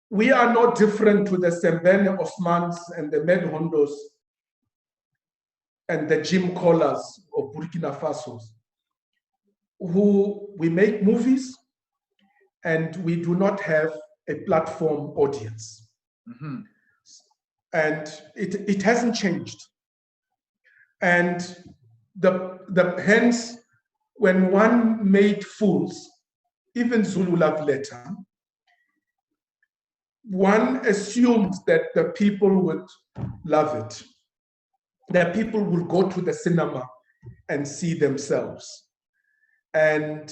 We are not different to the Sembene Osmans and the Medhondos and the Jim Collars of Burkina Faso, who we make movies and we do not have a platform audience. Mm-hmm. And it hasn't changed. And hence, when one made Fools, even Zulu Love Letter, one assumed that the people would love it, that people will go to the cinema and see themselves. And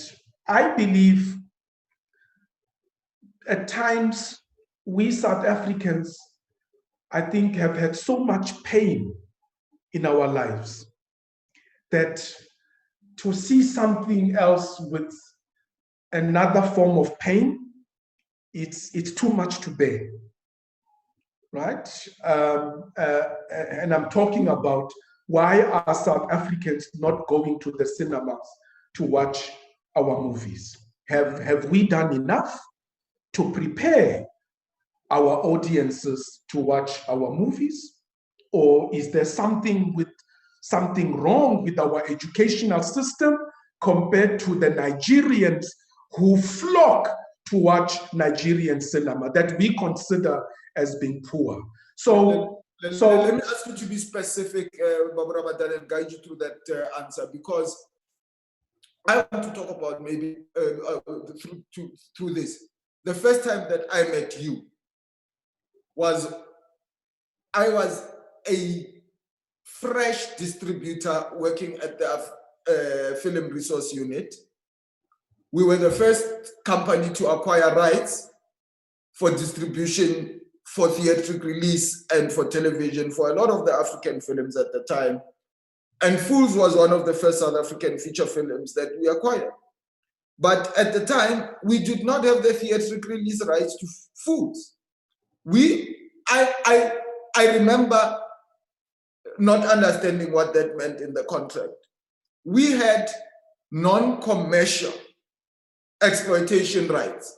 I believe at times we South Africans, I think, have had so much pain in our lives that to see something else with another form of pain, it's too much to bear, right? And I'm talking about why are South Africans not going to the cinemas to watch our movies? Have we done enough to prepare our audiences to watch our movies? Or is there something wrong with our educational system compared to the Nigerians who flock to watch Nigerian cinema that we consider as being poor? So let me ask you to be specific, Barbara, and guide you through that answer, because I want to talk about maybe through this. The first time that I met you I was a fresh distributor working at the Film Resource Unit. We were the first company to acquire rights for distribution, for theatrical release, and for television for a lot of the African films at the time. And Fools was one of the first South African feature films that we acquired. But at the time, we did not have the theatrical release rights to Fools. I remember not understanding what that meant in the contract. We had non-commercial exploitation rights.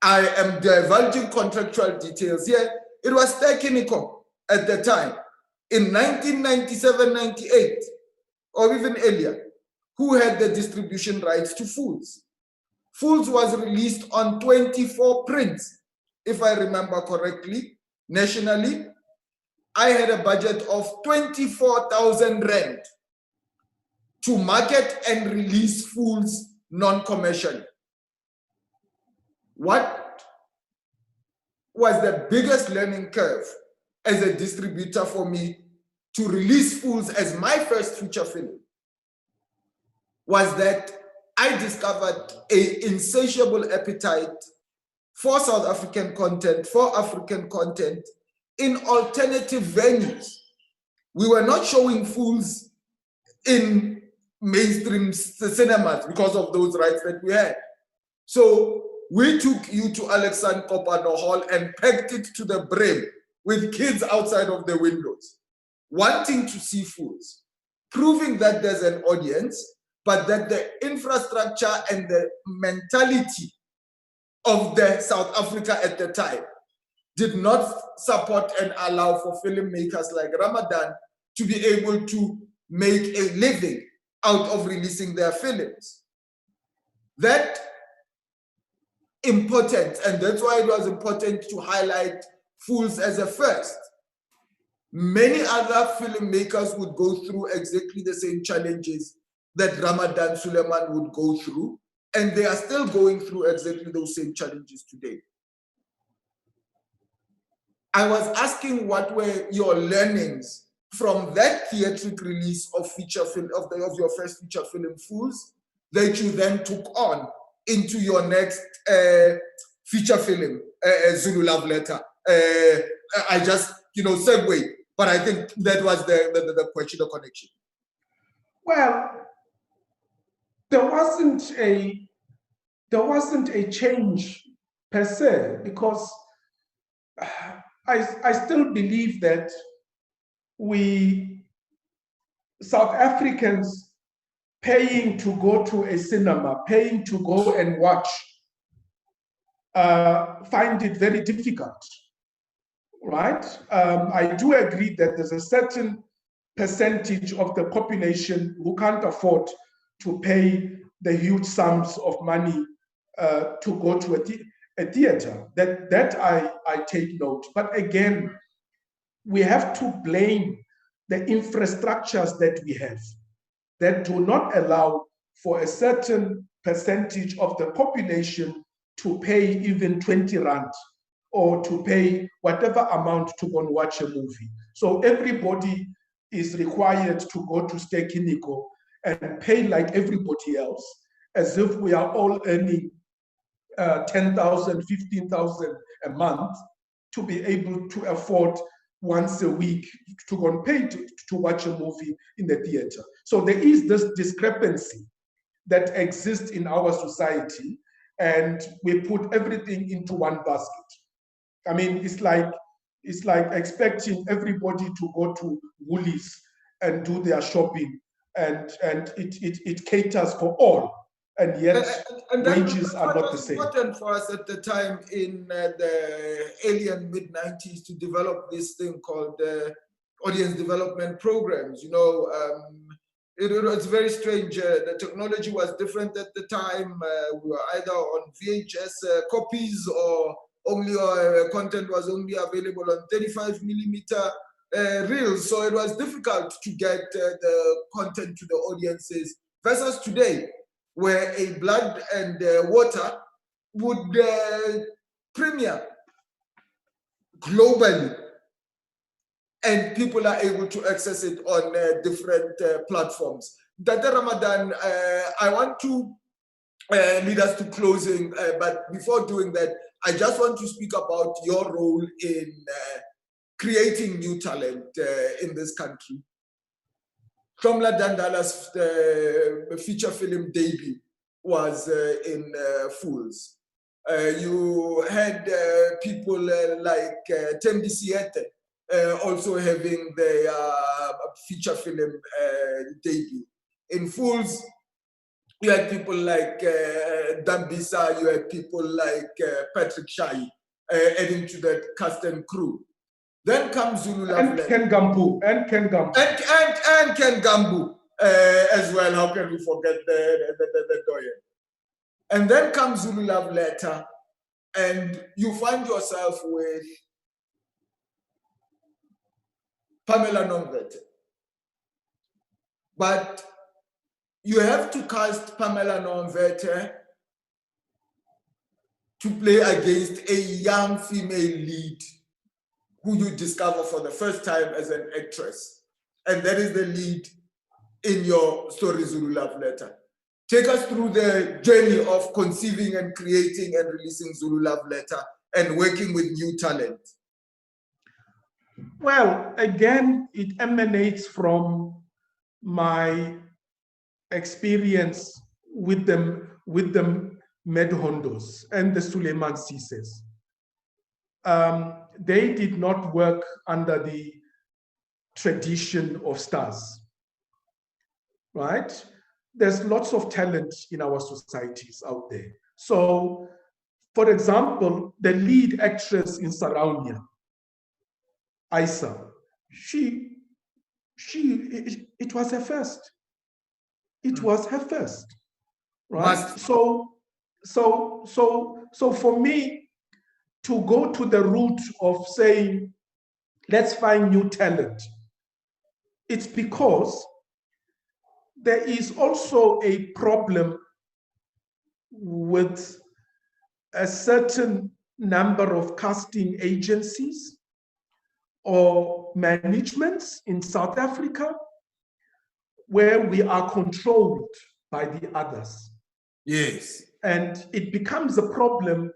I am divulging contractual details here. It was technical at the time. In 1997-98, or even earlier, who had the distribution rights to Fools? Fools was released on 24 prints, if I remember correctly, nationally. I had a budget of 24,000 rand to market and release Fools non-commercially. What was the biggest learning curve as a distributor for me to release Fools as my first feature film was that I discovered an insatiable appetite for South African content, for African content in alternative venues. We were not showing Fools in mainstream cinemas because of those rights that we had. So we took you to Alexander Kopano Hall and packed it to the brim with kids outside of the windows, wanting to see Fools, proving that there's an audience, but that the infrastructure and the mentality of the South Africa at the time did not support and allow for filmmakers like Ramadan to be able to make a living out of releasing their films. That important, and that's why it was important to highlight Fools as a first. Many other filmmakers would go through exactly the same challenges that Ramadan Suleiman would go through, and they are still going through exactly those same challenges today. I was asking what were your learnings from that theatric release of feature film of your first feature film, Fools, that you then took on into your next feature film, Zulu Love Letter. I just segue, but I think that was the question, the connection. Well, there wasn't a change per se, because I still believe that we South Africans paying to go to a cinema, paying to go and watch, find it very difficult, right? I do agree that there's a certain percentage of the population who can't afford to pay the huge sums of money to go to a theater. That I take note. But again, we have to blame the infrastructures that we have that do not allow for a certain percentage of the population to pay even 20 rand or to pay whatever amount to go and watch a movie. So everybody is required to go to Stekiniko and pay like everybody else, as if we are all earning 10,000, 15,000 a month to be able to afford once a week to go and pay to watch a movie in the theater. So there is this discrepancy that exists in our society, and we put everything into one basket. I mean, it's like expecting everybody to go to Woolies and do their shopping, and it caters for all, and yet wages are not the same. It was important for us at the time in the alien mid-90s to develop this thing called audience development programs. It's very strange. The technology was different at the time. We were either on VHS copies, or only content was only available on 35 millimeter reels. So it was difficult to get the content to the audiences versus today, where a Blood and Water would premiere globally, and people are able to access it on different platforms. Dr. Ramadan, I want to lead us to closing, but before doing that, I just want to speak about your role in creating new talent in this country. Shomla Dandala's feature film debut was in Fools. You had people like Tembi Siete also having their feature film debut. In Fools, you had people like Dambisa, you had people like Patrick Shai adding to that cast and crew. Then comes Zulu Love And Ken Gambu. And Ken Gambu as well. How can we forget the Doyen? And then comes Zulu Love Letter, and you find yourself with Pamela Nomvete. But you have to cast Pamela Nomvete to play against a young female lead who you discover for the first time as an actress. And that is the lead in your story, Zulu Love Letter. Take us through the journey of conceiving and creating and releasing Zulu Love Letter and working with new talent. Well, again, it emanates from my experience with them Medhondos and the Suleiman Sises. They did not work under the tradition of stars, right? There's lots of talent in our societies out there. So, for example, the lead actress in Saraunia, Isa, it was her first. It was her first, right? So for me to go to the route of saying, let's find new talent, it's because there is also a problem with a certain number of casting agencies or managements in South Africa where we are controlled by the others. Yes. And it becomes a problem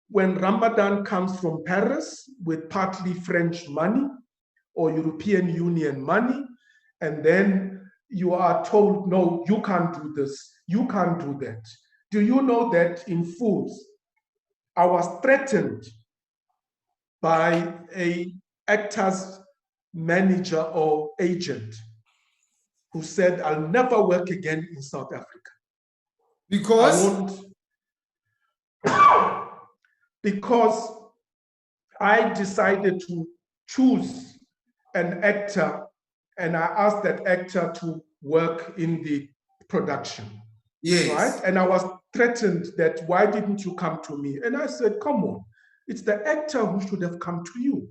when Ramadan comes from Paris with partly French money or European Union money, and then you are told, no, you can't do this, you can't do that. Do you know that in Fools, I was threatened by a actor's manager or agent who said, I'll never work again in South Africa. Because? Because I decided to choose an actor and I asked that actor to work in the production. Yes. Right? And I was threatened that, why didn't you come to me? And I said, come on, it's the actor who should have come to you.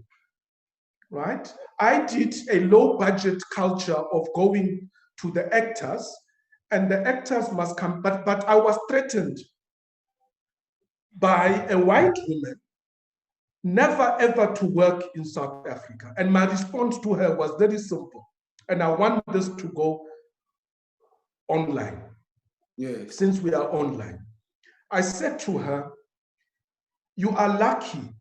Right? I did a low budget culture of going to the actors, and the actors must come, but I was threatened by a white woman never ever to work in South Africa. And my response to her was very simple. And I want this to go online. Yes. Since we are online. I said to her, you are lucky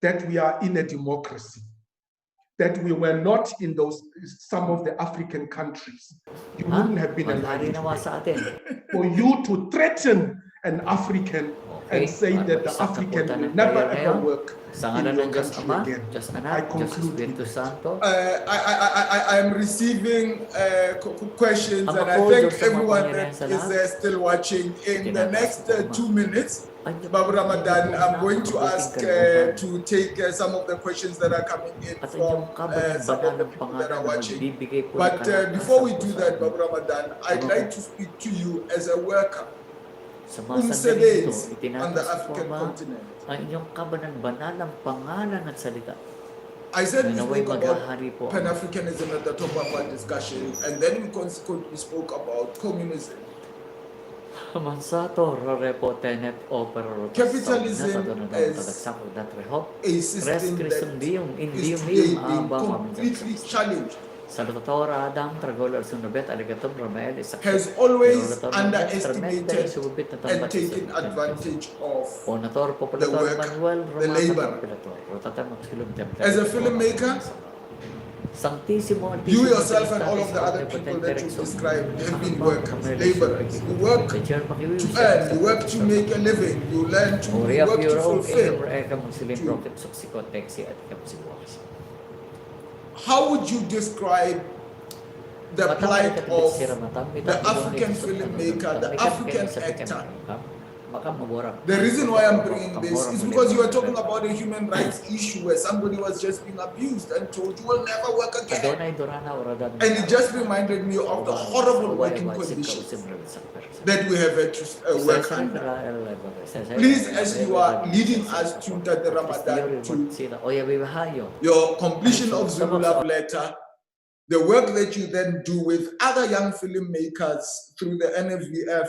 that we are in a democracy, that we were not in some of the African countries. You wouldn't have been alive for you to threaten an African and say that the African will never ever work in your country again. I conclude with that. I am receiving questions, and I think everyone that is still watching. In the next 2 minutes, Babu Ramadan, I'm going to ask to take some of the questions that are coming in from some of the people that are watching. But before we do that, Babu Ramadan, I'd like to speak to you as a worker. Umsebenzi on the African continent. I said we spoke about Pan-Africanism at the top of our discussion, and then we consequently spoke about communism. Capitalism as a system that is today being completely challenged has always underestimated and taken advantage of the work, the labor. As a filmmaker, you yourself and all of the other people that you described have been workers, laborers. You work to earn, you work to make a living, you learn to work to fulfill. How would you describe the plight of the African filmmaker, the African actor? The reason why I'm bringing this is because you were talking about a human rights issue where somebody was just being abused and told you will never work again. And it just reminded me of the horrible working conditions that we have had to work under. Please, as you are leading us to the Ramadan, to your completion of Zulu Love Letter, the work that you then do with other young filmmakers through the NFVF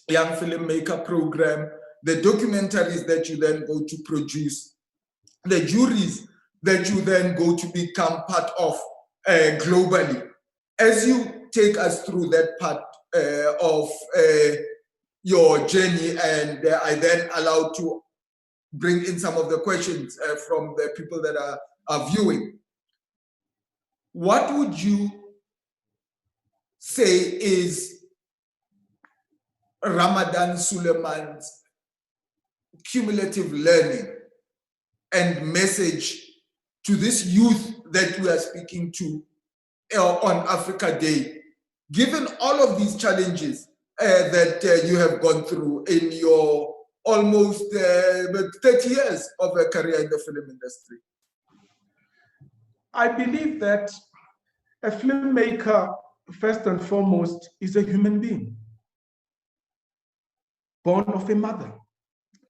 Young Filmmaker Program, the documentaries that you then go to produce, the juries that you then go to become part of globally. As you take us through that part of your journey, and I then allowed to bring in some of the questions from the people that are viewing. What would you say is Ramadan Suleiman's cumulative learning and message to this youth that we are speaking to on Africa Day, given all of these challenges that you have gone through in your almost 30 years of a career in the film industry? I believe that a filmmaker, first and foremost, is a human being, born of a mother,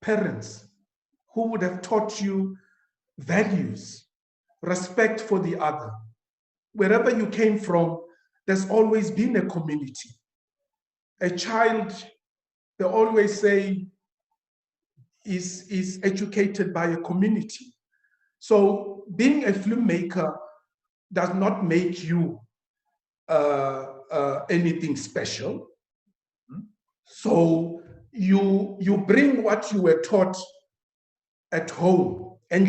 parents, who would have taught you values, respect for the other. Wherever you came from, there's always been a community. A child, they always say, is educated by a community. So being a filmmaker does not make you anything special. So you bring what you were taught at home and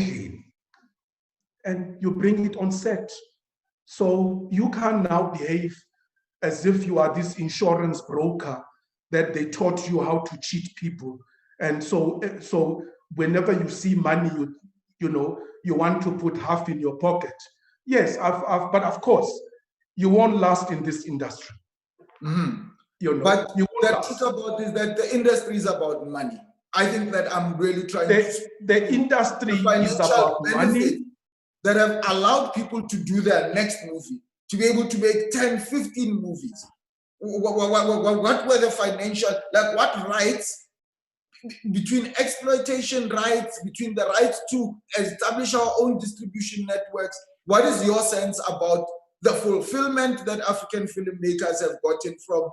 you bring it on set. So you can now behave as if you are this insurance broker that they taught you how to cheat people. And so whenever you see money, you want to put half in your pocket. Yes, but of course, you won't last in this industry. Mm-hmm. But the truth about is that the industry is about money. I think that I'm really trying the industry is about money that have allowed people to do their next movie, to be able to make 10, 15 movies. What were the financial, what rights between exploitation rights, between the rights to establish our own distribution networks? What is your sense about the fulfillment that African filmmakers have gotten from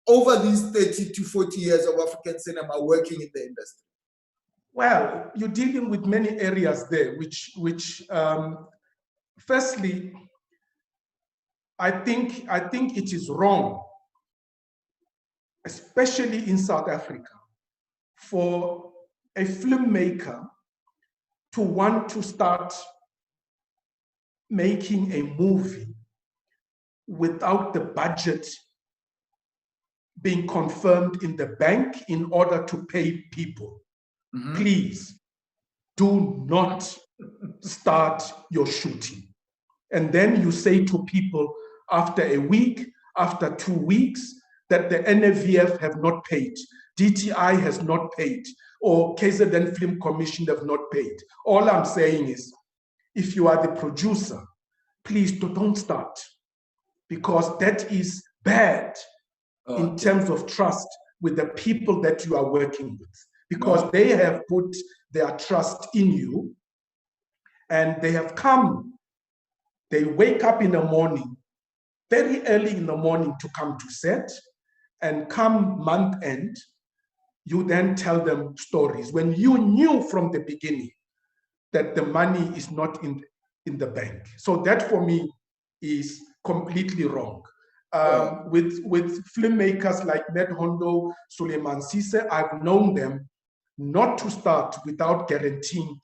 over these 30 to 40 years of African cinema working in the industry? Well, you're dealing with many areas there, which firstly, I think it is wrong, especially in South Africa, for a filmmaker to want to start making a movie without the budget being confirmed in the bank in order to pay people. Mm-hmm. Please do not start your shooting. And then you say to people after a week, after 2 weeks, that the NAVF have not paid, DTI has not paid, or KZN Film Commission have not paid. All I'm saying is, if you are the producer, please don't start, because that is bad in terms of trust with the people that you are working with, because they have put their trust in you and they have come. They wake up in the morning, very early in the morning, to come to set, and come month end, you then tell them stories when you knew from the beginning that the money is not in the bank. So that for me is completely wrong. With filmmakers like Ned Hondo, Suleiman Sise, I've known them not to start without guaranteeing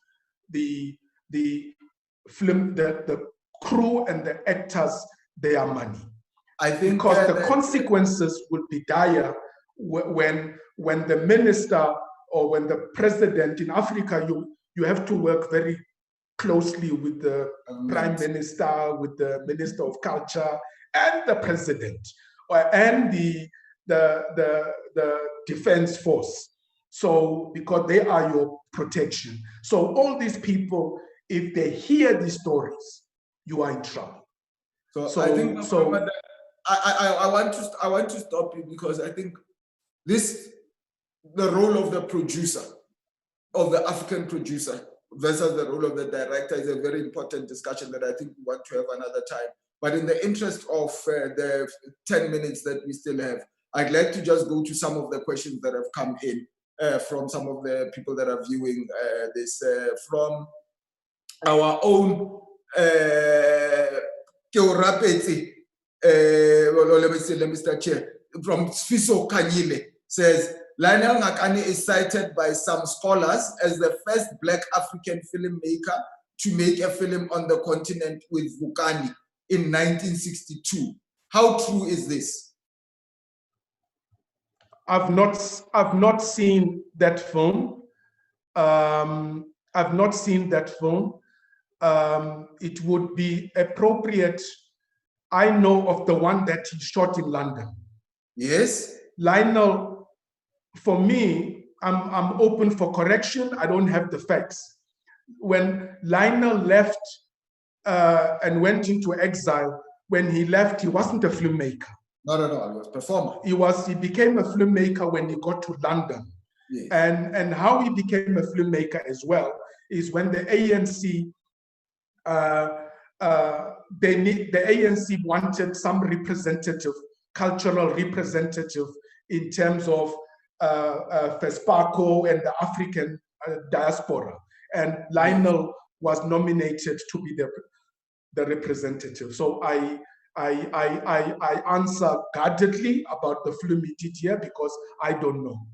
the crew and the actors their money. I think because the consequences would be dire when the minister or when the president in Africa, you have to work very closely with the prime minister, with the minister of culture, and the president, and the defense force. So because they are your protection. So all these people, if they hear these stories, you are in trouble. So I think I want to stop you, because I think the role of the producer, of the African producer versus the role of the director, is a very important discussion that I think we want to have another time. But in the interest of the 10 minutes that we still have, I'd like to just go to some of the questions that have come in from some of the people that are viewing this, from our own Keorapeti, let me start here, from Sfiso Kanyile, says, Lionel Ngakane is cited by some scholars as the first Black African filmmaker to make a film on the continent with Vukani in 1962. How true is this? I've not seen that film. I've not seen that film. It would be appropriate. I know of the one that he shot in London. Yes. Lionel, for me, I'm open for correction. I don't have the facts. When Lionel left and went into exile, when he left, he wasn't a filmmaker. Not at all. He was a performer. He became a filmmaker when he got to London. Yes. And how he became a filmmaker as well is when the ANC the ANC wanted some cultural representative in terms of FESPACO and the African diaspora. And Lionel was nominated to be the representative. So I answer guardedly about the film he did here because I don't know.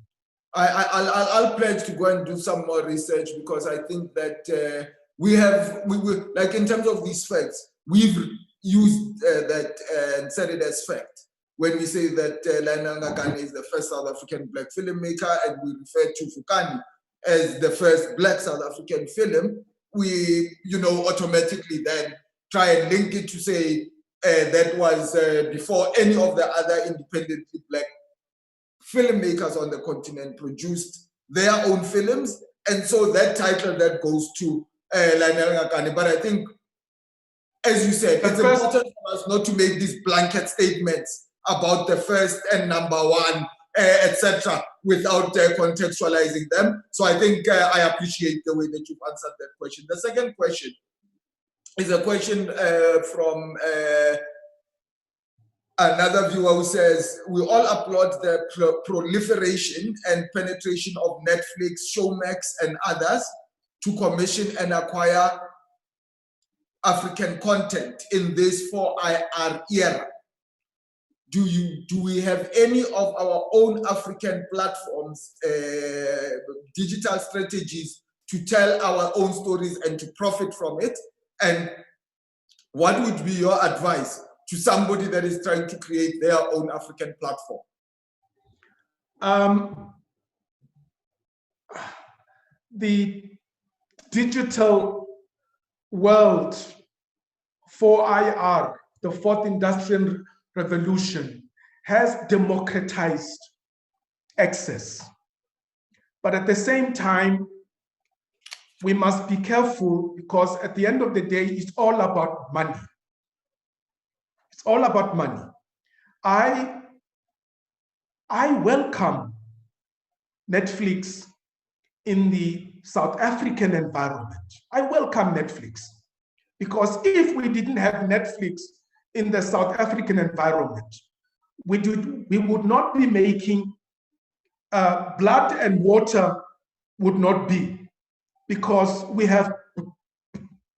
I'll pledge to go and do some more research because I think that we like in terms of these facts, we've used that and said it as fact when we say that Lionel Ngakane is the first South African black filmmaker and we refer to Fukani as the first black South African film. We, automatically then try and link it to say that was before any of the other independently black filmmakers on the continent produced their own films. And so that title that goes to Lionel Ngakane. But I think, as you said, it's important for us not to make these blanket statements about the first and number one, etc., without contextualizing them. So I think I appreciate the way that you've answered that question. The second question is a question from another viewer who says, we all applaud the proliferation and penetration of Netflix, Showmax, and others to commission and acquire African content in this 4IR era. Do we have any of our own African platforms, digital strategies to tell our own stories and to profit from it? And what would be your advice to somebody that is trying to create their own African platform? The digital world, 4IR, the fourth industrial revolution, has democratized access. But at the same time, we must be careful because at the end of the day, it's all about money. It's all about money. I welcome Netflix in the South African environment. I welcome Netflix because if we didn't have Netflix in the South African environment, we would not be making Blood and Water would not be, because we have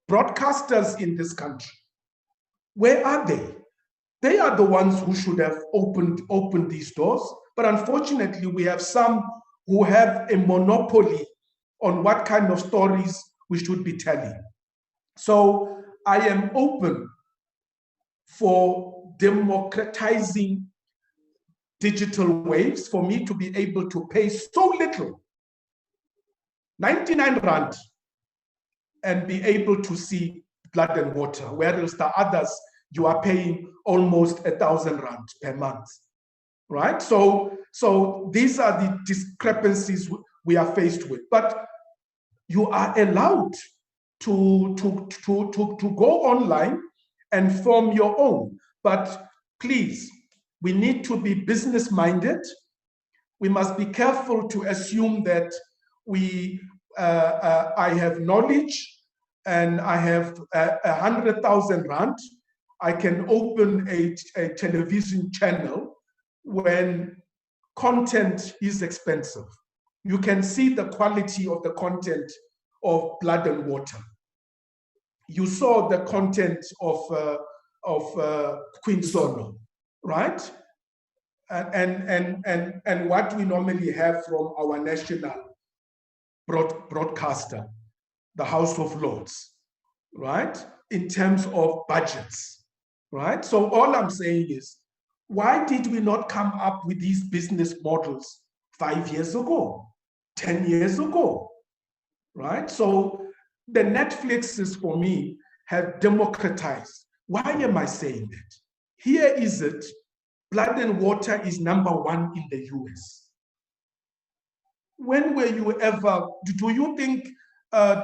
broadcasters in this country. Where are they? They are the ones who should have opened these doors. But unfortunately, we have some who have a monopoly on what kind of stories we should be telling. So I am open for democratizing digital waves, for me to be able to pay so little, 99 Rand, and be able to see Blood and Water, whereas the others, you are paying almost 1,000 Rand per month, right? So these are the discrepancies we are faced with. But you are allowed to go online and form your own. But please, we need to be business-minded. We must be careful to assume that I have knowledge and I have 100,000 Rand. I can open a television channel when content is expensive. You can see the quality of the content of Blood and Water. You saw the content of Queen Sono, right? And what we normally have from our national broadcaster, the House of Lords, right? In terms of budgets, right? So all I'm saying is Why did we not come up with these business models 5 years ago, 10 years ago, right? So the Netflixes for me have democratized. Why am I saying that? Here is it, Blood and Water is #1 in the US. When were you ever, do you think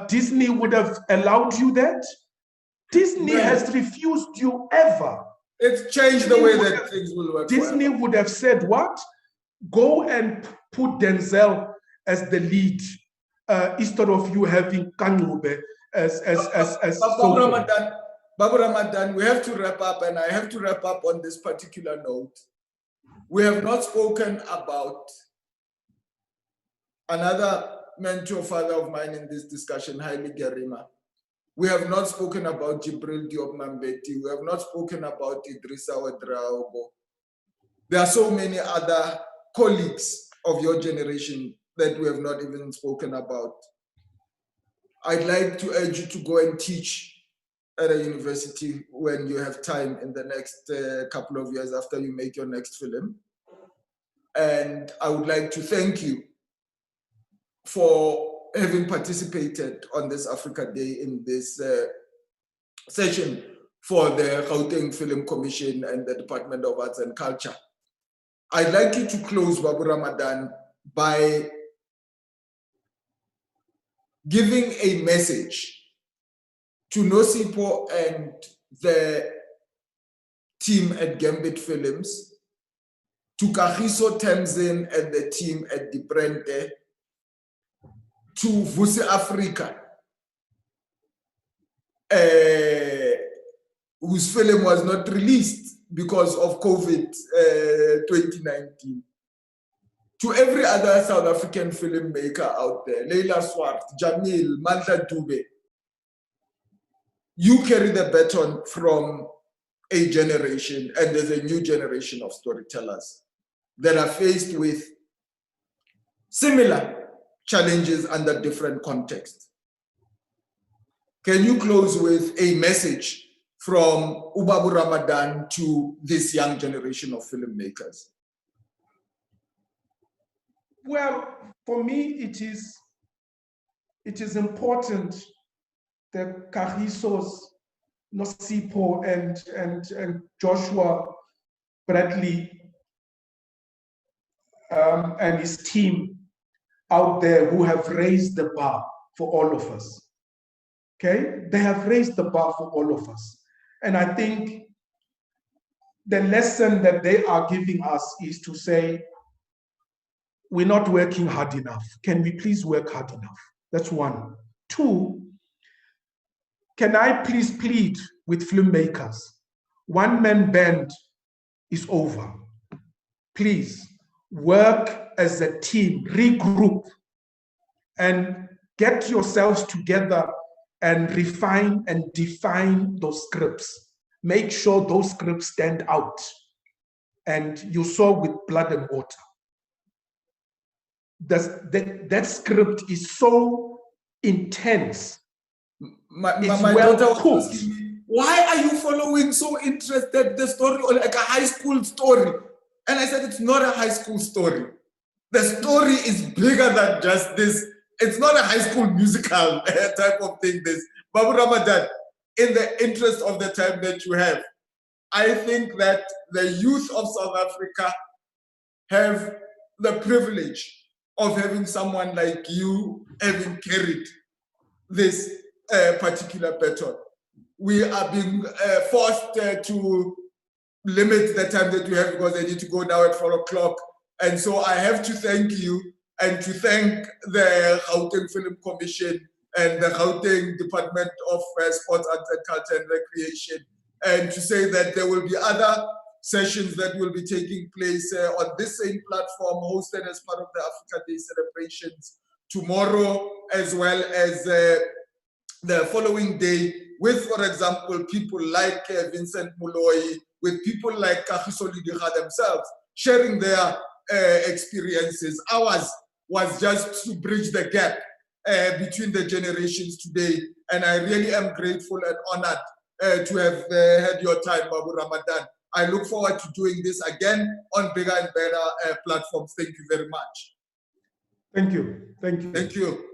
Disney would have allowed you that? Disney has refused you ever. It's changed the way that things will work. Disney would have said, what? Go and put Denzel as the lead instead of you having Kangube as Babu Ramadan, we have to wrap up, and I have to wrap up on this particular note. We have not spoken about another mentor father of mine in this discussion, Haile Gerima. We have not spoken about Jibril Diop Mambeti. We have not spoken about Idrissa Ouedraogo. There are so many other colleagues of your generation that we have not even spoken about. I'd like to urge you to go and teach at a university when you have time in the next couple of years after you make your next film. And I would like to thank you for having participated on this Africa Day in this session for the Gauteng Film Commission and the Department of Arts and Culture. I'd like you to close, Babu Ramadan, by giving a message to Nosipo and the team at Gambit Films, to Kagiso Temzin and the team at Di Prente, to Vusi Africa, whose film was not released because of COVID 2019. To every other South African filmmaker out there, Leila Swart, Jamil, Mantla Dube, you carry the baton from a generation, and there's a new generation of storytellers that are faced with similar challenges under different contexts. Can you close with a message from Ubabu Ramadan to this young generation of filmmakers? Well, for me, it is important that Kagisos, Nosipo, and Joshua Bradley and his team out there who have raised the bar for all of us. Okay? They have raised the bar for all of us. And I think the lesson that they are giving us is to say, we're not working hard enough. Can we please work hard enough? That's one. Two, can I please plead with filmmakers? One-man band is over. Please work as a team, regroup, and get yourselves together and refine and define those scripts. Make sure those scripts stand out. And you saw with Blood and Water. That script is so intense. My daughter was asking me, why are you following so interested the story, or like a high school story? And I said, it's not a high school story. The story is bigger than just this. It's not a high school musical type of thing. This Babu Ramadan, in the interest of the time that you have, I think that the youth of South Africa have the privilege of having someone like you having carried this particular baton. We are being forced to limit the time that we have because I need to go now at 4 o'clock. And so I have to thank you and to thank the Gauteng Film Commission and the Gauteng Department of Sports, Arts and Culture and Recreation, and to say that there will be other sessions that will be taking place on this same platform, hosted as part of the Africa Day celebrations tomorrow, as well as the following day, with, for example, people like Vincent Moloi, with people like Kagiso Lidiga themselves, sharing their experiences. Ours was just to bridge the gap between the generations today. And I really am grateful and honored to have had your time, Babu Ramadan. I look forward to doing this again on bigger and better platforms. Thank you very much. Thank you. Thank you. Thank you.